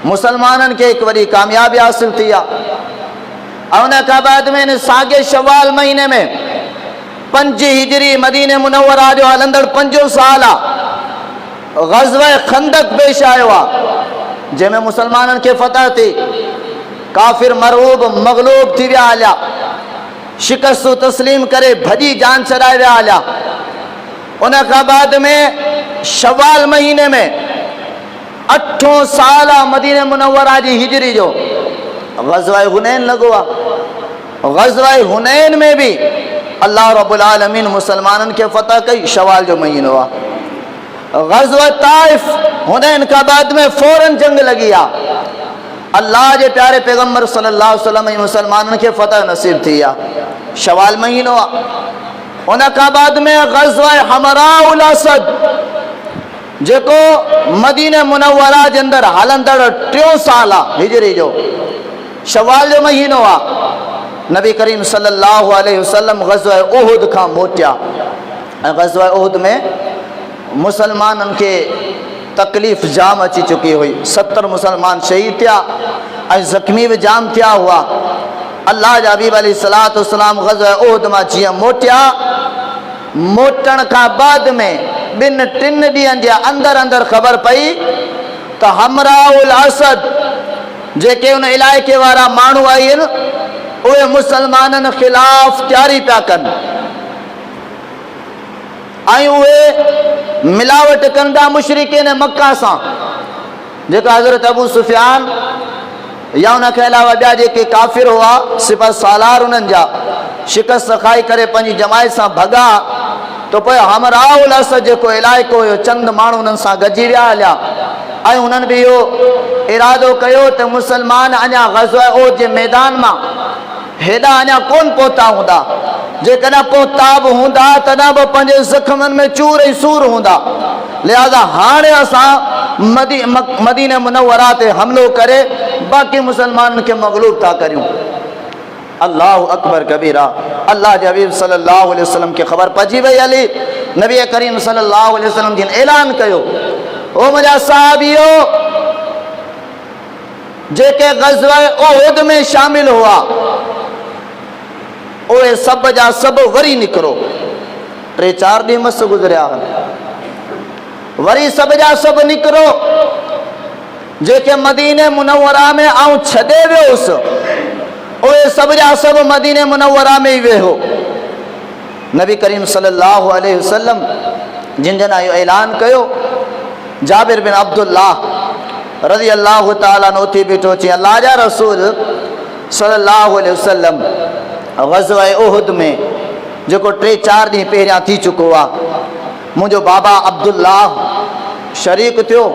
मुसलमाननि खे एक वॾी कामयाबी हासिल थी आहे। ऐं उन खां बाद में इन साॻे शवाल महीने में 5 हिजरी मदीने मुनव्वरा जो हलंदड़ 5 साल आहे, ग़ज़वा खंदक पेश आयो आहे, जंहिंमें मुसलमाननि खे फ़तह थी, काफ़िर मरऊब मग़लूब थी विया हलिया, शिकस्त तस्लीम करे भॼी जान छॾाए विया हलिया। उन खां बाद में शवाल महीने में 8 साल मदीने मुनव्वरा जी हिजरी जो ग़ज़वा हुनैन लॻो आहे। ग़ज़वा हुनैन में भी अल्लाह रब्बुल आलमीन मुसलमाननि खे फ़तह कई, शवाल जो महीनो आहे। ग़ज़वा ताइफ़ हुनैन खां बाद में फ़ौरन जंग लगी आहे। अल्लाह जे प्यारे पैगम्बर सल्लल्लाहु अलैहि वसल्लम मुसलमाननि खे फ़तह नसीब थी आहे, शवाल महीनो आहे। उन खां बाद में ग़ज़वा हमराउल असद जेको मदीने मुनव्वरा जे अंदरि हलंदड़ 3 साल आहे हिजरी जो, शवाल जो महीनो आहे। नबी करीम सल्लल्लाहु अलैहि वसल्लम ग़ज़वा उहुद खां मोटिया, ऐं ग़ज़वा उहुद में मुसलमाननि खे तकलीफ़ जाम अची चुकी हुई। 70 मुसलमान शहीद थिया ऐं ज़ख़्मी बि जाम थिया हुआ। अल्लाह जा हबीब अलैहिस्सलातु वस्सलाम ग़ज़वा उहुद मां जीअं मोटिया, मोटण खां बाद में 2-3 ॾींहंनि जे अंदरि अंदरि ख़बर पई त हमराउल असद जेके उन इलाइक़े वारा माण्हू आहिनि उहे मुसलमाननि ख़िलाफ़ तयारी पिया कनि, ऐं उहे मिलावट कंदा मुशरिकीन मक्का सां, जेका हज़रत अबू सुफ़ियान या उनखे अलावा ॿिया जेके काफ़िर हुआ सिफ़र सालार उन्हनि जा शिकस्त खाई करे पंहिंजी जमायत सां भॻा, तो पोइ हमराउल असद जेको इलाइक़ो हुयो चंद माण्हू उन्हनि सां गॾिजी विया हलिया, ऐं उन्हनि बि इहो इरादो कयो त मुसलमान अञा ग़ज़वा उहुद जे मैदान मां हेॾा अञा कोन पहुता हूंदा, जेकॾहिं पहुता बि हूंदा तॾहिं बि पंहिंजे ज़ख़्मनि में चूर ऐं सूर हूंदा। लिहाज़ा हाणे असां मदीने मुनव्वरा ते हमिलो करे बाक़ी मुसलमाननि खे मग़लूब था करियूं। अल्लाहु अकबर कबीरा। अल्लाह जे हबीब सल्लल्लाहु अलैहि वसल्लम खे ख़बर पइजी वई हली। नबी करीम सल्लल्लाहु अलैहि वसल्लम जिन ऐलान कयो, ओ मुंहिंजा साहबियो जेके ग़ज़वा उहुद में शामिल हुआ, उहे सब जा सब वरी निकरो। 3-4 ॾींहं मस गुज़रिया, वरी सब जा सब निकरो। जेके मदीने मुनव्वरा में आऊं छॾे वियोसि, उहे सब जा सब मदीने मुनव्वरा में ही वेहो। नबी करीम सल्लल्लाहु अलैहि वसल्लम जिन जन इहो ऐलान कयो, जाबिर बिन अब्दुल्लाह रज़ी अल्लाह ताला अन्हु उथी बीठो, चई अल्लाह जा रसूल सल्लल्लाहु अलैहि वसल्लम ग़ज़वा उहुद में जेको 3-4 ॾींहं पहिरियां थी चुको आहे, मुंहिंजो बाबा अब्दुल्लाह शरीक थियो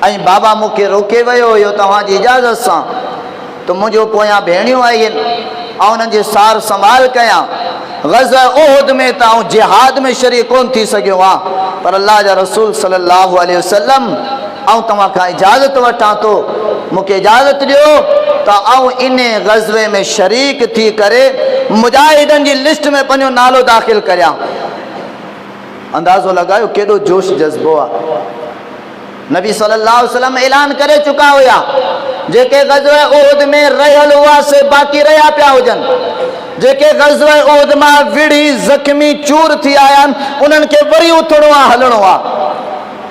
ऐं बाबा मूंखे रोके वियो हुयो तव्हांजी इजाज़त सां त मुंहिंजो पोयां भेणियूं आई आहिनि ऐं उन्हनि जी सार संभाल कयां। ग़ज़वा उहुद में त आऊं जिहाद में शरीक कोन थी सघियो आहियां, पर अल्लाह जा रसूल सल्लल्लाहु अलैहि वसल्लम आऊं तव्हां खां इजाज़त वठां थो, मूंखे इजाज़त ॾियो त आऊं इन ग़ज़वे में शरीक थी करे मुजाहिदनि जी लिस्ट में पंहिंजो नालो दाख़िल करियां। अंदाज़ो लगायो केॾो जोश जज़्बो आहे। नबी सल्लल्लाहु अलैहि वसल्लम ऐलान करे चुका हुया, जेके ग़ज़वा उहुद में रहियल हुआ से बाक़ी रहिया पिया हुजनि, जेके ग़ज़वा उहुद मां विढ़ी ज़ख़्मी चूर थी आया आहिनि, उन्हनि खे वरी उथणो आहे, हलणो आहे।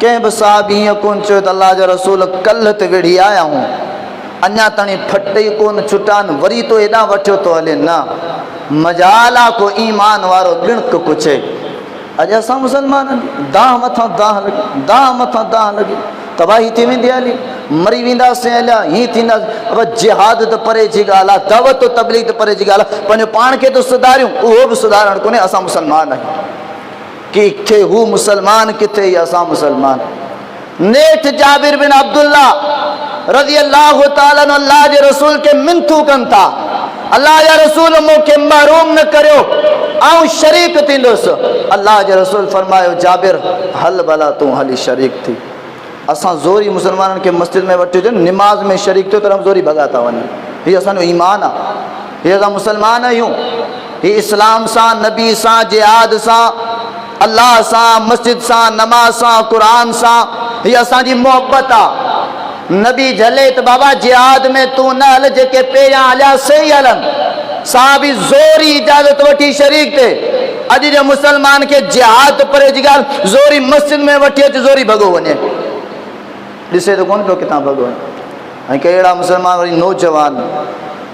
कंहिं बि साहबी ईअं कोन चयो त अल्लाह जा रसूल कल्ह ते विढ़ी आया हूं, अञा ताणी फट ई कोन छुटान, वरी तो हेॾां वठियो थो हले। न मजाल आहे को ईमान वारो ॻिणक पुछे। अॼु असां मुसलमान दाह मथां दाह लॻी, दाह मथां दाह लॻी, तबाही थी वेंदी हली, मरी वेंदासीं हलिया, हीअं थींदासीं। अब जिहाद त परे जी ॻाल्हि आहे, दावत तबलीग त परे जी ॻाल्हि आहे, पंहिंजो पाण खे त सुधारियूं, उहो बि सुधारणु कोन्हे। असां मुसलमान आहियूं, किथे हू मुसलमान, किथे ई असां मुसलमान। नेठ जाबिर बिन अब्दुल्लाह रज़ी अल्लाह ताला अन्हु अल्लाह जे रसूल खे मिनथू कनि था, अल्लाह जा रसूल मूंखे महरूम न करियो, आऊं शरीक थींदुसि। अल्लाह जे रसूल फरमायो, जाबिर हल भला तूं हली शरीक थी। असां ज़ोरी मुसलमाननि खे मस्जिद में वठी अचनि, निमाज़ में शरीक थियो त ज़ोरी भॻा था वञनि। हीअ असांजो ईमान आहे, हीअ असां मुसलमान आहियूं। हीअ इस्लाम सां, नबी सां, जिहाद सां, अल्लाह सां, मस्जिद सां, नमाज सां, क़ुरान सां, हीअ असांजी मोहब्बत आहे। नबी झले त बाबा जिहाद में तूं न हल, जेके पहिरियां हलिया सही हलनि। साहबी ज़ोरी इजाज़त वठी शरीक थे। अॼु जे मुसलमान खे जिहाद परे जी ॻाल्हि, ज़ोरी मस्जिद में वठी अच, ज़ोरी भॻो वञे, ॾिसे त कोन पियो किथां भॻो वञे। ऐं कहिड़ा मुसलमान वरी नौजवान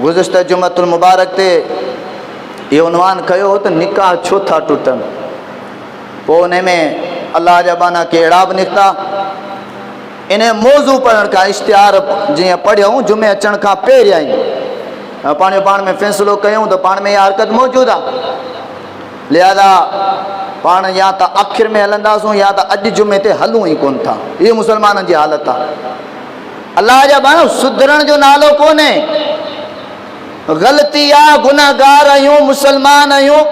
गुज़िश्ता जुमतुल मुबारक ते इहो उनवान कयो त निकाह छो था टुटनि। पोइ उन में अल्लाह जा बाना कहिड़ा बि निकिता। इन मौज़ू पढ़ण खां, इश्तिहार जीअं पढ़ियऊं जुमे अचण खां पहिरियां ई पाण में फ़ैसिलो कयूं त पाण में इहा हरकत मौजूदु आहे। लिहाज़ा पाण या त आख़िर में हलंदासूं या त अॼु जुमे ते हलूं ई कोन था। इहा मुसलमाननि जी हालत आहे। अल्लाह जा बाना सुधरण जो नालो कोन्हे, ग़लती आहे, गुनाहगार आहियूं, मुसलमान आहियूं।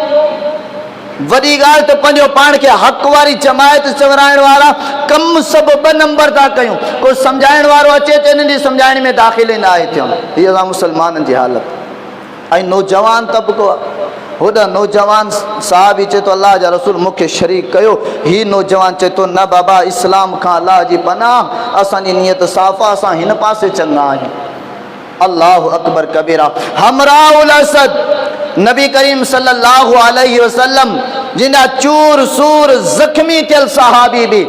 वॾी ॻाल्हि त पंहिंजो पाण खे हक़ वारी जमायत चवराइण वारा कम सभु 2 नंबर था कयूं। को सम्झाइण वारो अचे त इन्हनि जी सम्झाइण में दाख़िल ई न आहे थियणु। हीअ असां मुसलमाननि जी हालत। ऐं नौजवान तबिको आहे, होॾा नौजवान साहब ई चए थो अल्लाह जा रसूल मूंखे शरीक कयो। हीअ नौजवान चए थो न बाबा, इस्लाम खां अल्लाह जी पनाह, असांजी नियत साफ़ आहे, असां हिन पासे चङा आहियूं। अल्लाहु अकबर कबीरा। हमराउल असद नबी करीम सल्लल्लाहु अलैहि वसल्लम जिना चूर सूर ज़ख़्मी थियल सहाबी बि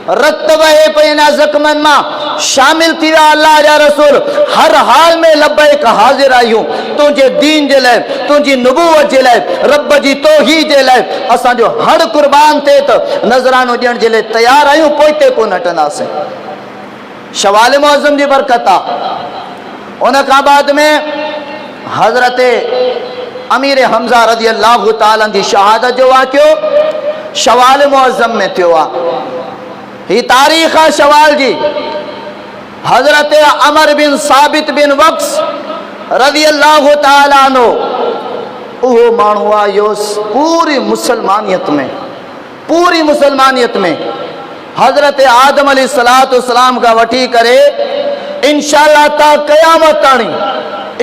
रत वहे पे इन ज़ख़्मनि मां शामिल थी विया। अल्लाह जा रसूल हर हाल में लब्बैक हाज़िर आहियूं, तुंहिंजे दीन जे लाइ, तुंहिंजी नबूवत जे लाइ, रब जी तौहीद जे लाइ असांजो हर क़ुर्बान थिए त नज़रानो ॾियण जे लाइ तयारु आहियूं, पोइ ते कोन हटंदासीं। शवाल मुअज़्ज़म जी बरकत आहे। उन खां बाद में हज़रत अमीर हमज़ा रज़ी अल्लाह ताला जी शहादत जो वाक़ियो शवाल मुअज़्ज़म में थियो आहे। ही तारीख़ आहे शवाल जी। हज़रत अमर बिन साबित बिन वक्स रज़ी अल्लाह ताला अन्हु, उहो माण्हू आहे इहो पूरी मुसलमानियत में हज़रत आदम अलैहिस्सलातु वस्सलाम खां वठी करे इंशाअल्लाह ता क़यामत ताणी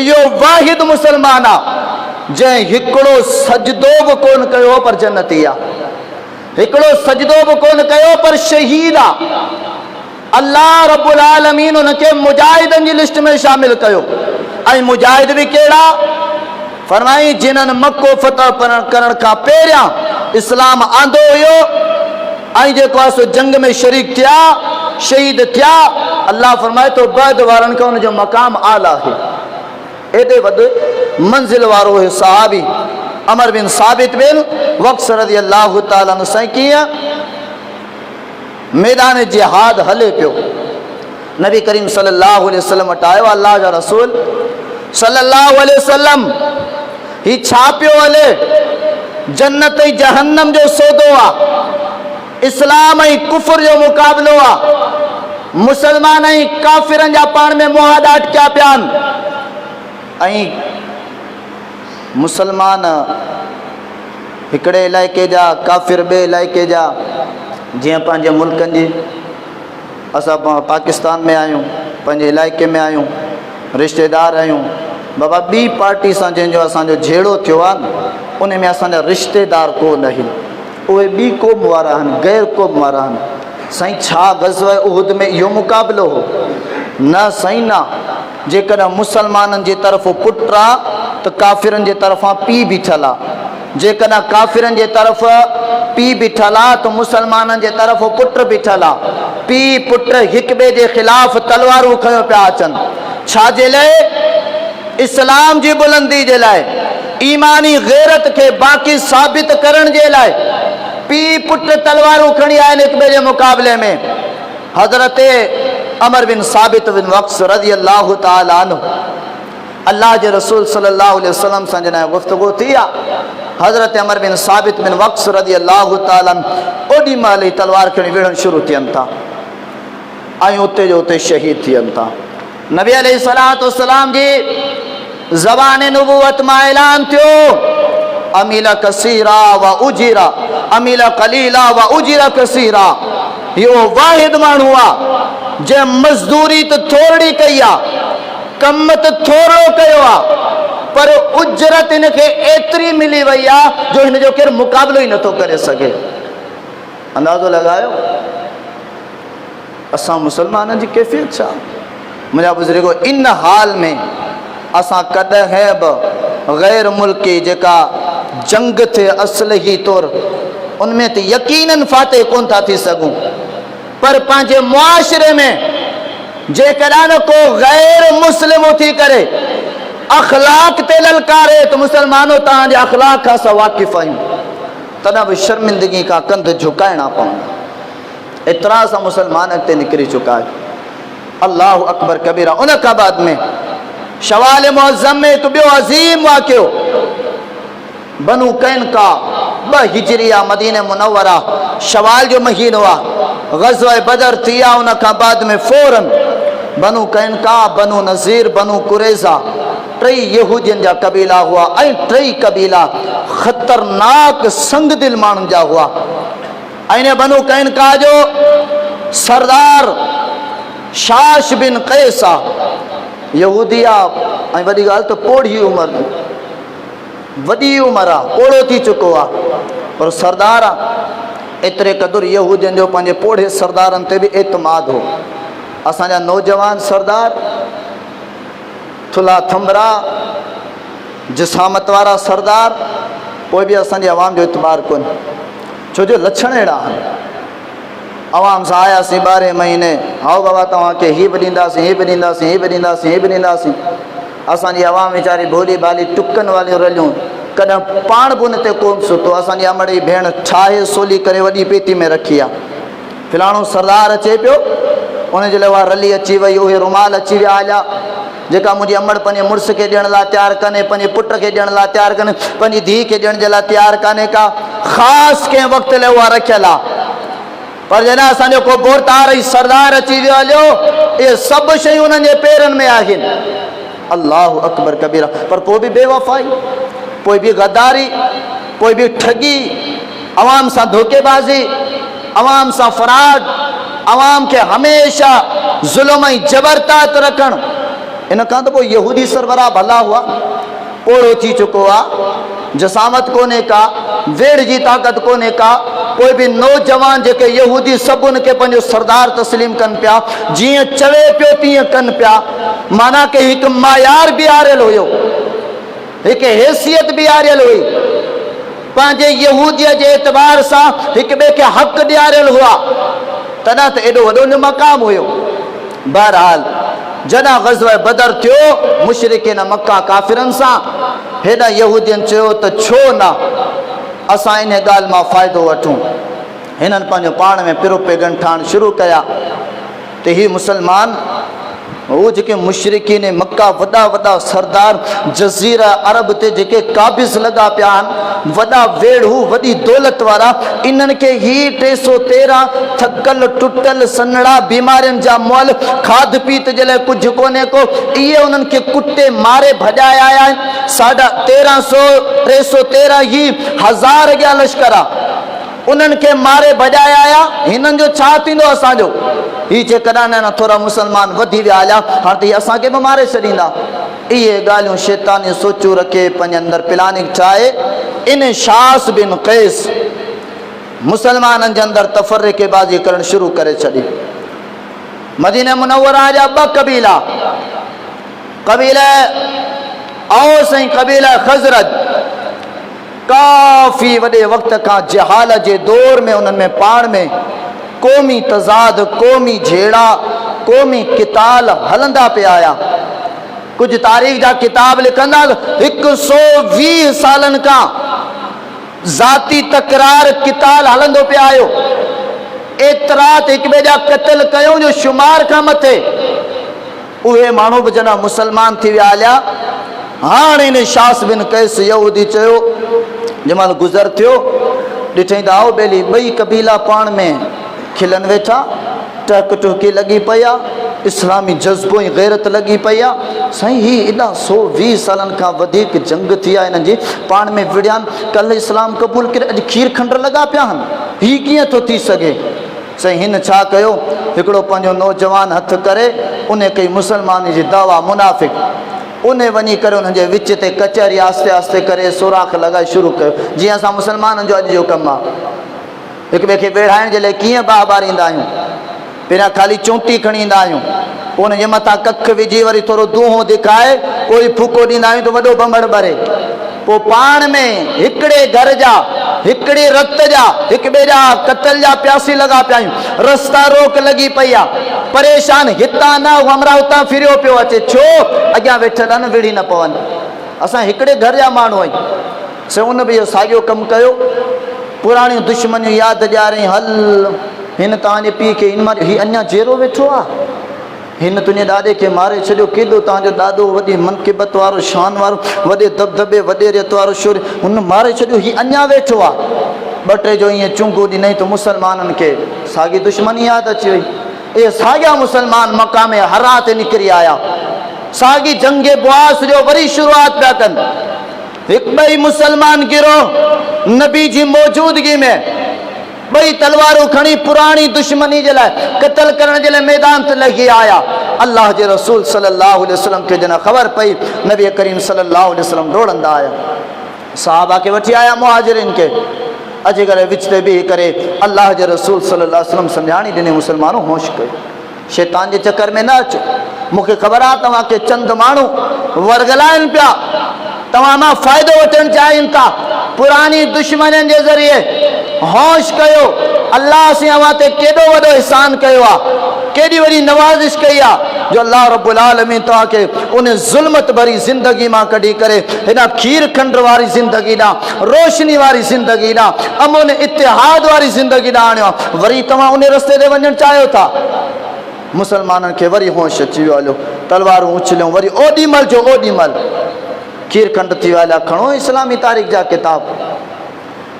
इहो वाहिद मुसलमान आहे जंहिं हिकिड़ो सजदो बि कोन कयो पर जन्नती आहे, हिकिड़ो सजदो बि कोन कयो पर शहीद आहे। अल्लाह रब्बुल आलमीन उनखे मुजाहिदनि जी लिस्ट में शामिल कयो। ऐं मुजाहिद बि कहिड़ा? फरमाई जिन्हनि मक्को फतह करण खां पहिरियां इस्लाम आंदो हुयो ऐं जेको आहे सो जंग में शरीक थिया शहीद थिया, अल्लाह फरमाए तो बाद वारनि खां उनजो मक़ाम आला आहे। एॾे वॾे मंज़िल वारो हुयो सहाबी अमर बिन साबित बिन वक़्स रज़ी अल्लाह ताला अन्हु साईं कीअं मैदान जिहाद हले पियो, नबी करीम सल्लल्लाहु अलैहि वसल्लम वटि आयो, अल्लाह जा रसूल सल्लल्लाहु अलैहि वसल्लम ही छा पियो हले, जन्नत ऐं जहन्नम जो सौदो आहे, इस्लाम ऐं कुफ्र जो मुक़ाबिलो आहे, मुसलमान ऐं काफ़िरनि जा पाण में मुआहदा अटकिया पिया आहिनि ऐं मुसलमान हिकिड़े इलाइक़े जा काफ़िर ॿिए इलाइक़े जा, जीअं पंहिंजे मुल्कनि जी असां पाकिस्तान में आहियूं, पंहिंजे इलाइक़े में आहियूं, रिश्तेदार आहियूं, बाबा ॿी पार्टी सां जंहिंजो असांजो झेड़ो थियो आहे न उन में असांजा रिश्तेदार कोन आहिनि, उहे ॿी क़ौम वारा आहिनि, गैर क़ौम वारा आहिनि। साईं छा ग़ज़वा उहद में इहो मुक़ाबिलो हो? न साईं न, जेकॾहिं मुसलमाननि जी तरफ़ पुटु आहे त काफ़िरनि जे तरफ़ां पीउ बीठल आहे, जेकॾहिं काफ़िरनि जे तरफ़ पीउ बीठल आहे त मुसलमाननि जे तरफ़ पुटु बीठल आहे। पीउ पुटु हिक ॿिए जे ख़िलाफ़ तलवारूं खयो पिया अचनि, छाजे लाइ? इस्लाम जी बुलंदी जे लाइ, ईमानी गैरत खे बाक़ी साबित करण जे लाइ पीउ पुटु तलवारूं खणी आया आहिनि हिक ॿिए जे मुक़ाबले में। हज़रत अमर बिन साबित बिन वक़्स रज़ी अल्लाह ताला अन्हु अल्लाह जे रसूल सल्लल्लाहु अलैहि वसल्लम सां जॾहिं गुफ़्तगू थी आहे, हज़रत अमर बिन साबित बिन वक़्स रज़ी अल्लाह ताला अन्हु ओॾी महिल ई तलवार खणी विढ़णु शुरू थियनि था ऐं उते जो उते शहीद थियनि था। नबी अलैहिस्सलातु वस्सलाम जी ज़बान नबूवत मां ऐलान थियो, अमीला कसीरा व उजीरा, अमीला कलीला व उजीरा कसीरा। इहो वाहिद माण्हू आहे जंहिं मज़दूरी त थोरी कई आहे, कम त थोरो कयो आहे, पर उजरत हिनखे एतिरी मिली वई आहे जो हिन जो केरु मुक़ाबिलो ई नथो करे सघे। अंदाज़ो लॻायो असां मुसलमाननि जी कैफ़ियत छा? मुंहिंजा बुज़ुर्गो, इन हाल में असां कॾहिं बि गैर मुल्की जेका जंग थिए असलही तौर उनमें त यकीनन फाते कोन था थी सघूं, पर पंहिंजे मुआशरे में जेकॾहिं न को गैर मुस्लिम थी करे अखलाक ते ललकारे त मुसलमानो तव्हांजे अखलाक खां असां वाक़िफ़ आहियूं, तॾहिं बि शर्मिंदगी खां कंध झुकाइणा पवंदा। एतिरा असां मुसलमान अॻिते निकिरी चुका आहियूं। अल्लाह अकबर कबीरा। उन खां बाद में शवाल मुअज़्ज़म में हिकु ॿियो अज़ीम वाक़ियो, बनु कैनका 2 हिजरिया मदीने मुनव्वरा शवाल जो महीनो आहे, ग़ज़वा बदर थी आहे। उन खां बाद में फ़ौरन बनु कैनका, बनु नज़ीर, बनु कुरैज़ा 3 यहूदियुनि जा कबीला हुआ ऐं 3 कबीला ख़तरनाक संग दिल माण्हुनि जा हुआ। ऐं बनु कैनका जो सरदार शाश बिन कैस आहे, यहूदी आहे ऐं वॾी ॻाल्हि त पोढ़ी उमिरि, वॾी उमिरि आहे, पोड़ो थी चुको आहे, पर सरदार आहे। एतिरे क़दुरु यहूदियुनि जो पंहिंजे पोढ़े सरदारनि ते बि एतमाद हो। असांजा नौजवान सरदार थुला थंबरा जिसामत वारा सरदार, पोइ बि असांजी आवाम जो एतबार कोन्हे, छो जो लक्षण अहिड़ा आहिनि। आवाम सां आयासीं 12 महीने, हाओ बाबा तव्हांखे हीअ बि ॾींदासीं, हीअ बि ॾींदासीं, हीअ बि ॾींदासीं, हीअ बि ॾींदासीं। असांजी आवाम वीचारी भोली भाली टुकनि वालियूं रलियूं, कॾहिं पाण बि उन ते कोन सुतो। असांजी अमड़ी भेण ठाहे सोली करे वॾी पेती में रखी आहे। फिलाणो सरदार अचे पियो, उनजे लाइ उहा रली अची वई, उहे रुमाल अची विया हलिया, जेका मुंहिंजी अमड़ पंहिंजे मुड़ुस खे ॾियण लाइ तयारु कने, पंहिंजे पुट खे ॾियण लाइ तयारु कने, पंहिंजी धीउ खे ॾियण जे लाइ तयारु कान्हे का, ख़ासि कंहिं वक़्त लाइ उहा रखियलु आहे। पर जॾहिं असांजो को बोरतार ऐं सरदार अची वियो हलियो, इहे सभु शयूं उन्हनि जे पेरनि में आहिनि। अल्लाह अकबर कबीरा। पर पोइ बि बेवफ़ाई, पोइ बि गद्दारी, पोइ बि ठगी, अवाम सां धोखेबाज़ी, अवाम सां फ़राड, अवाम खे हमेशह ज़ुल्म ऐं जबरतात रखणु। इन खां त पोइ यहूदी सरबराह भला हुआ, पोड़ो थी चुको आहे, जसामत कोन्हे का, वेड़ जी ताक़त कोन्हे का। कोई बि नौजवान जेके यहूदी सभु उनखे पंहिंजो सरदार तस्लीम कनि पिया, जीअं चवे पियो तीअं कनि पिया, माना के हिकु मायार बीहारियल हुयो। एक हैसियत भी आरियल हुई, पंहिंजे यहूदीअ जे एतबार सां हिक ॿिए खे हक़ ॾियारियल हुआ, तॾहिं त एॾो वॾो न मक़ाम हुयो। बहरहाल जॾहिं ग़ज़वा बदर थियो मुशरिकीन मक्का काफ़िरनि सां, हेॾा यहूदियुनि चयो त छो न असां इन ॻाल्हि मां फ़ाइदो वठूं। हिननि पंहिंजो पाण में पिरो पैगन ठाहिणु शुरू कया त ही मुसलमान वो जेके मुशरिकीन मक्का वॾा वॾा सरदार जज़ीरा अरब ते जेके काबिज़ लॻा पिया आहिनि, वॾा वेड़ू वॾी दौलत वारा, इन्हनि खे ही 313 थकल टुटल सन्हड़ा बीमारियुनि जा मुअल, खाध पीत जे लाइ कुझु कोन्हे को, इहे उन्हनि खे कुटे मारे भॼाए आया आहिनि। 313 ही 1000 अॻियां लश्कर आहे, उन्हनि खे मारे भॼाए आया। हिननि जो छा थींदो असांजो? ही जे कॾहिं न थोरा मुसलमान वधी विया हलिया, हाणे त असांखे बि मारे छॾींदा। इहे ॻाल्हियूं शैतानी सोचूं रखे पंहिंजे अंदरि प्लानिंग ठाहे इन शास बिन कैस मुसलमाननि जे अंदरि तफ़र्रिक़ेबाज़ी करणु शुरू करे छॾी। मदीना मुनव्वरा जा 2 कबीला, कबीला औस ऐं कबीला खज़रज, काफ़ी वॾे वक़्त खां जहाल जे दौर में उन्हनि में पाण में क़ौमी तज़ाद, क़ौमी झेड़ा, क़ौमी किताल हलंदा पिया आया। कुछ तारीख़ जा किताब लिखंदा 120 सालनि खां ज़ाती तकरार किताल हलंदो पिया आयो। एतिरा हिक ॿिए जा क़त्ल कयूं जो शुमार खां मथे। उहे माण्हू बि जॾहिं मुसलमान थी विया हलिया, हाणे इन शास बिन कैस यहूदी चयो, जंहिंमहिल गुज़र थियो ॾिठई त आओ बेली 2 कबीला पाण में खिलनि वेठा, टहक टुहकी लॻी पई आहे, इस्लामी जज़्बो ऐं गैरत लॻी पई आहे। साईं ही एॾा 120 सालनि खां वधीक जंग थी आहे हिननि जी, पाण में विढ़िया आहिनि, कल्ह इस्लाम क़बूल करे अॼु खीर खंड लॻा पिया आहिनि, ही कीअं थो थी सघे? साईं हिन छा कयो, हिकिड़ो पंहिंजो नौजवान हथु करे उन कई मुसलमान जी दावा मुनाफ़िक़, उन वञी करे उन्हनि जे विच ते कचहरी आस्ते आस्ते करे सोराख़ लॻाए शुरू कयो, जीअं असां मुसलमाननि जो अॼु जो कमु आहे। हिक ॿिए खे वेढ़ाइण जे लाइ कीअं बाह ॿारींदा आहियूं, पहिरियां ख़ाली चूंटी खणी ईंदा आहियूं, पोइ उनजे मथां कख विझी वरी थोरो दूंहों ॾेखाए कोई फूको ॾींदा आहियूं त वॾो बंबड़ ॿरे। पोइ पाण में हिकिड़े घर जा, हिकिड़े रत जा, हिक ॿिए जा क़त्ल जा प्यासी लॻा पिया आहियूं, रस्ता रोक लॻी पई आहे, परेशान हितां न हमरा हुतां फिरियो पियो अचे, छो? अॻियां वेठल आहिनि, विढ़ी न पवनि। असां हिकिड़े घर जा माण्हू आहियूं। से उन बि इहो साॻियो कमु कयो, पुराणियूं दुश्मनियूं यादि ॾियारई, हल हिन तव्हांजे पीउ खे हिन मारे, ही अञा जेरो वेठो आहे, हिन तुंहिंजे ॾाॾे खे मारे छॾियो, केॾो तव्हांजो ॾाॾो वॾी मनक़िबत वारो, शान वारो, वॾे दबदबे वॾे रियत वारो शोर, हुन मारे छॾियो, ही अञा वेठो आहे। 2-3 जो ईअं चुंगू ॾिनई त मुसलमाननि खे साॻी दुश्मनी यादि अची वई। इहे साॻिया मुसलमान मक़ाम हरा ते निकिरी आया, साॻी जंग बुआस जो वरी शुरूआत पिया कनि। हिकु 2 मुसलमान गिरोह नबी जी मौजूदगी में 2 तलवारूं खणी पुरानी दुश्मनी जे लाइ क़त्ल करण जे लाइ मैदान ते लॻी आया। अल्लाह जे रसूल सल्लल्लाहु अलैहि वसल्लम खे जॾहिं ख़बर पई, नबी करीम सल्लल्लाहु अलैहि वसल्लम दौड़ंदा आया, सहाबा खे वठी आया, मुहाजिरिन खे अची करे विच ते बीही करे अल्लाह जे रसूल सल्लल्लाहु अलैहि वसल्लम सम्झाणी ॾिनी, मुसलमानो होश कयो, शैतान जे चकर में न अचो, मूंखे ख़बर आहे तव्हांखे चंद माण्हू वरगलाइनि पिया, तव्हां मां फ़ाइदो वठणु चाहिनि था, पुरानी दुश्मननि जे ज़रिए होश कयो। अल्लाह से अवां ते केॾो वॾो एहसान कयो आहे, केॾी वॾी नवाज़िश कई आहे, जो अल्लाह रब्बुल आलमीन तव्हांखे उन ज़ुल्मत भरी ज़िंदगी मां कढी करे हिन खीर खंड वारी ज़िंदगी ॾांहुं, रोशनी वारी ज़िंदगी ॾांहुं, अमन इतिहाद वारी ज़िंदगी ॾांहुं आणियो, वरी तव्हां उन रस्ते ते वञणु चाहियो था। मुसलमाननि खे वरी होश अची वियो, हलियो तलवारूं उछलियूं, वरी ओॾीमहिल जो ओॾीमहिल खीर खंड थी विया। खणो इस्लामी तारीख़ जा किताब,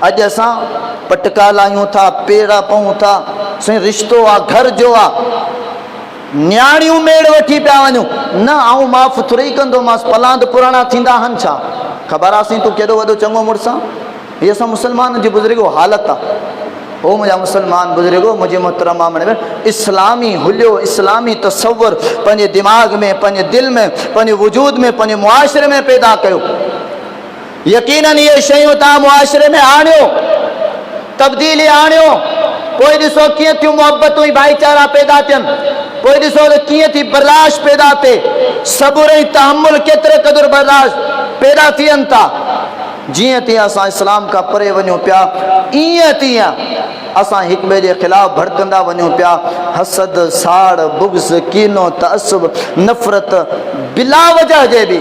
अॼु असां पटका लायूं था, पेड़ा पऊं था, साईं रिश्तो आहे, घर जो आहे, न्याणियूं मेड़ वठी पिया वञूं, न आऊं माफ़ थोरी कंदोमांसि, पलांद पुराणा थींदा आहिनि छा? ख़बर आहे साईं तूं केॾो वॾो चङो मुड़ुसु आहे। हीअ असां मुसलमान जी बुज़ुर्गो हालत आहे। ओ मुंहिंजा मुसलमान बुज़ुर्गो, मुंहिंजे मोहतरमा में इस्लामी हुलियो, इस्लामी तसव्वुर पंहिंजे दिमाग़ में, पंहिंजे दिलि में, पंहिंजे वजूद में, पंहिंजे मुआशिरे में पैदा कयो। यकीनन इहे शयूं तव्हां मुआशिरे में आणियो, तब्दीली आणियो, पोइ ॾिसो कीअं थियूं मुहबतूं ऐं भाईचारा पैदा थियनि, पोइ ॾिसो त कीअं थी बर्दाश्त पैदा थिए, सबुर ऐं तहमुल केतिरे क़दुरु बर्दाश्त। पैदा थियनि था, जीअं तीअं असां इस्लाम खां परे वञूं पिया, ईअं तीअं असां हिक ॿिए जे ख़िलाफ़ भड़कंदा वञूं पिया। हसद, साड़, बुग़्ज़, कीनो, तअस्सुब, नफ़रत, बिला वजह जे बि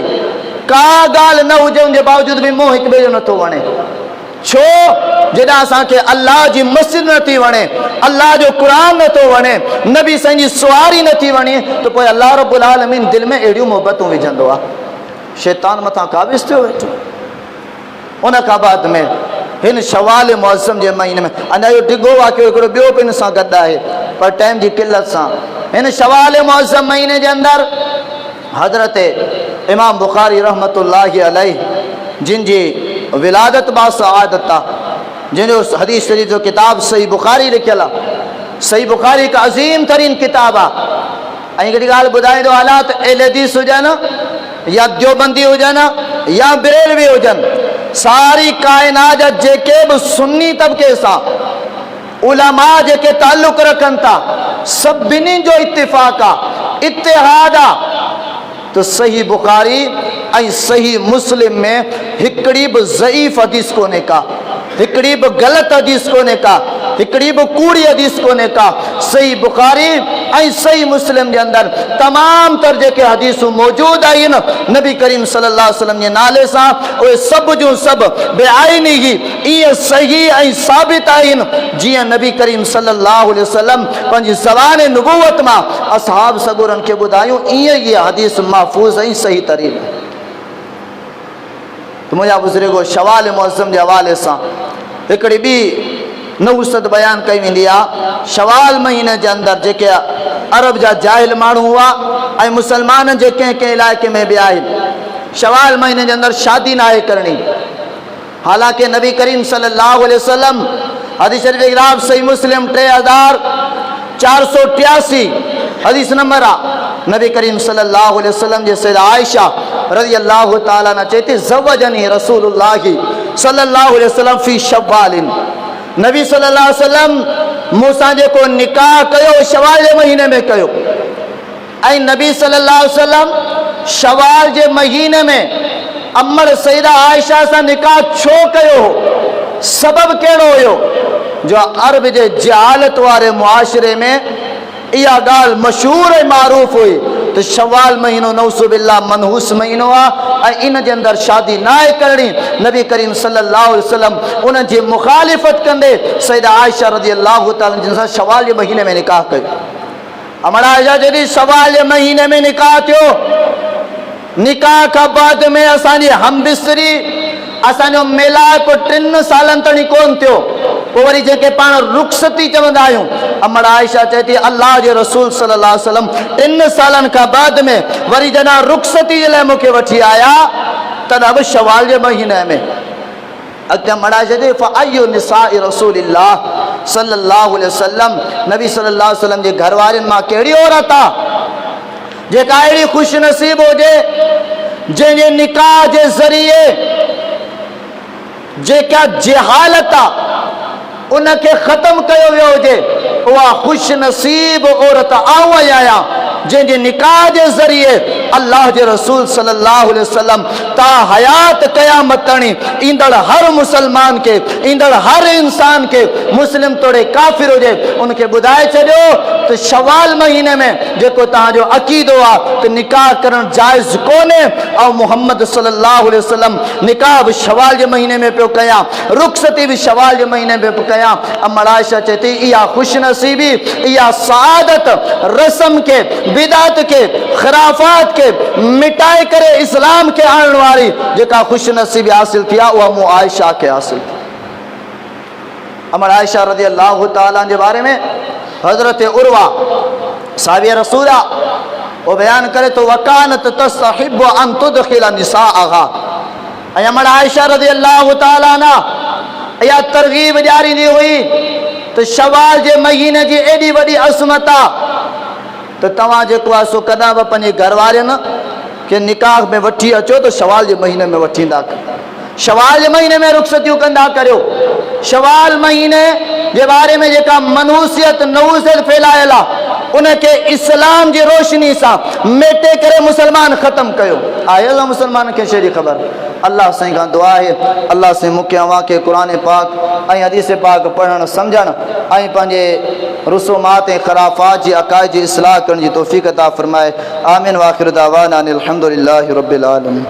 का ॻाल्हि न हुजण जे बावजूद बि मोह हिक ॿिए जो नथो वणे। छो? जॾहिं असांखे अल्लाह जी मस्जिद नथी वणे, अल्लाह जो क़ुरान नथो वणे, नबी साईं जी सुवारी नथी वणे, त पोइ अल्लाह रब्बुल आलमीन दिलि में अहिड़ियूं मोहबतूं विझंदो आहे। शैतान मथां काबिज़ थियो वेठो। उन खां बाद में हिन शवाल मुअज़्ज़म जे महीने में अञा इहो डिघो वाक़ियो हिकिड़ो ॿियो पिन सां गॾु आहे, पर टाइम जी किल्लत सां हिन शवाल मुअज़्ज़म महीने जे अंदरि हज़रत इमाम बुखारी रहमतुल्लाहि अलैहि, जिन जी विलादत बासआदत आहे, जिन जो हदीस शरीफ़ जो किताब सही बुखारी लिखियलु आहे। सही बुखारी हिकु अज़ीम तरीन किताब आहे। ऐं हिकिड़ी ॻाल्हि ॿुधाईंदो हलां त अहले हदीस हुजनि या देवबंदी हुजनि या बरेलवी हुजनि, सारी कायनात जा जेके बि सुन्नी तबके सां उलमा जेके ताल्लुक़ रखनि था, सभिनी जो इत्तिफ़ाक़ आहे, इत्तिहाद आहे तो सही बुखारी ऐं सही मुस्लिम में हिकिड़ी बि ज़ईफ़ हदीस कोन्हे का, हिकिड़ी बि ग़लति हदीस कोन्हे का, हिकिड़ी बि कूड़ी हदीस कोन्हे का। सही बुखारी ऐं सही मुस्लिम जे अंदरि तमामु तर जेके हदीसूं मौजूदु आहिनि नबी करीम सल्लल्लाहु अलैहि वसल्लम जे नाले सां, उहे सभु जूं सभु बेआइनी ई ईअं सही ऐं साबित आहिनि जीअं नबी करीम सल्लल्लाहु अलैहि वसल्लम पंहिंजी ज़बान नबूवत मां असहाब सगोरनि खे ॿुधायूं, ईअं ई हदीस महफ़ूज़ ऐं सही तरीन। तो मुंहिंजा बुज़ुर्गो शवाल मुअज़्ज़म जे हवाले सां हिकिड़ी ॿी नहुसत बयानु कई वेंदी आहे। शवाल महीने जे अंदरि जेके अरब जा जाहिल माण्हू हुआ ऐं मुसलमान जे कंहिं कंहिं इलाइक़े में बि आहिनि, शवाल महीने जे अंदरि शादी नाहे करणी। हालांकि नबी करीम सल्लल्लाहु अलैहि वसल्लम हदीस शरीफ़ किताब सही मुस्लिम 3483 हदीस नंबर आहे। नबी करीम सल्लल्लाहु अलैहि वसल्लम जे सैयदा आयशा रज़ी अल्लाह ताला अन्हा चए थी ज़व्वजनी रसूलुल्लाहि सल्लल्लाहु अलैहि वसल्लम फी शव्वालिन, नबी सल्लल्लाहु अलैहि वसल्लम मूंसां जेको निकाह कयो शवाल जे महीने में कयो। ऐं नबी सल्लल्लाहु अलैहि वसल्लम शवाल जे महीने में अम्मर सैयदा आयशा सां निकाह छो कयो हो? सबब कहिड़ो हुयो? जो अरब जे जहालत वारे मुआशरे में इहा ॻाल्हि मशहूर ऐं मारूफ़ हुई तो शवाल महीनो नौसुबिल्ला मनहूस महीनो आहे ऐं इन जे अंदरि शादी नाहे करणी। नबी करीम सल्लल्लाहु अलैहि वसल्लम उन जी मुखालिफ़त कंदे सैयदा आयशा रज़ी अल्लाह ताला जिन सां शवाल जे महीने में निकाह कयो। अमर आयशा जॾहिं शवाल जे महीने में निकाह थियो, निकाह खां बाद में असांजी हमबिस्तरी असांजो मिलाप 3 सालनि ताईं कोन थियो। पोइ वरी जेके पाण रुख़सती चवंदा आहियूं, अमर आयशा चए थी अल्लाह जे रसूल सल्लल्लाहु अलैहि वसल्लम 3 सालनि खां बाद में वरी जॾहिं रुख़सती जे लाइ मूंखे वठी आया तॾहिं बि शवाल जे महीने में। अॻिते अमर आयशा चए फ़अय्यु निसाइ रसूलिल्लाह सल्लल्लाहु अलैहि वसल्लम, नबी सल्लल्लाहु अलैहि वसल्लम जे घर वारनि मां कहिड़ी औरत आहे जेका अहिड़ी ख़ुशि नसीब हुजे जंहिंजे निकाह जे ज़रिए जेका जहालत आहे उनखे ख़त्म कयो वियो हुजे। उहा ख़ुशि नसीब औरत आऊं आहियां जंहिंजे निकाह जे ज़रिए अल्लाह जे रसूल सल्लल्लाहु अलैहि वसल्लम ता हयात क़यामत ताईं ईंदड़ हर मुसलमान के, ईंदड़ हर इंसान के, मुस्लिम तोड़े काफ़िर हुजे, उनखे ॿुधाए छॾियो त शवाल महीने में जेको तव्हांजो अक़ीदो आहे त निकाह करणु जाइज़ कोन्हे ऐं मुहम्मद सल्लल्लाहु अलैहि वसल्लम निकाह बि शवाल जे महीने में पियो कयां, रुख़सती बि शवाल जे महीने में पियो कयां। अम्मा आयशा चए थी इहा ख़ुशि नसीबी, इहा सआदत रस्म के, बिदात के, ख़ुराफ़ात के मिटाए करे इस्लाम के आणण वारी जेका ख़ुशि नसीबी हासिल थी आहे उहा मूं आयशा खे हासिल थी। अमर आयशा रज़ी अल्लाह ताला जे बारे में हज़रत उर्वा साहिब रसूल वो बयान करे तो वकानत तस्तहिब्बु अन तुदखिल निसाअहा। ऐं अमर आयशा रज़ी अल्लाह ताला अन्हा या तरगीब ॾियारींदी हुई तो शवाल जे महीने जी एॾी वॾी असमत आहे तो तव्हां जेको आहे सो कॾहिं बि पंहिंजे घर वारनि खे निकाह में वठी अचो तो शवाल जे महीने में वठी ईंदा कयो, शवाल जे महीने में रुख़सतियूं कंदा करियो। शवाल महीने जे बारे में जेका मनहूसियत नहूसियत फैलायल आहे उनके इस्लाम जी रोशनी सा मेटे करे मुसलमान ख़त्म कयो। आहे अल्लाह मुसलमान के शे जी ख़बर। अल्लाह साईं खां दुआ है अल्लाह से मूंखे अवां खे क़ुरान पाक ऐं हदीस पाक पढ़ण सम्झण ऐं पंहिंजे रुसूमात ऐं ख़राफ़ात जी अकाइद जी इस्लाह करण जी तौफ़ीक़ अता फ़रमाए। आमीन। वाखिर दावाना अनिल हम्दुलिल्लाहि रब्बिल आलमीन।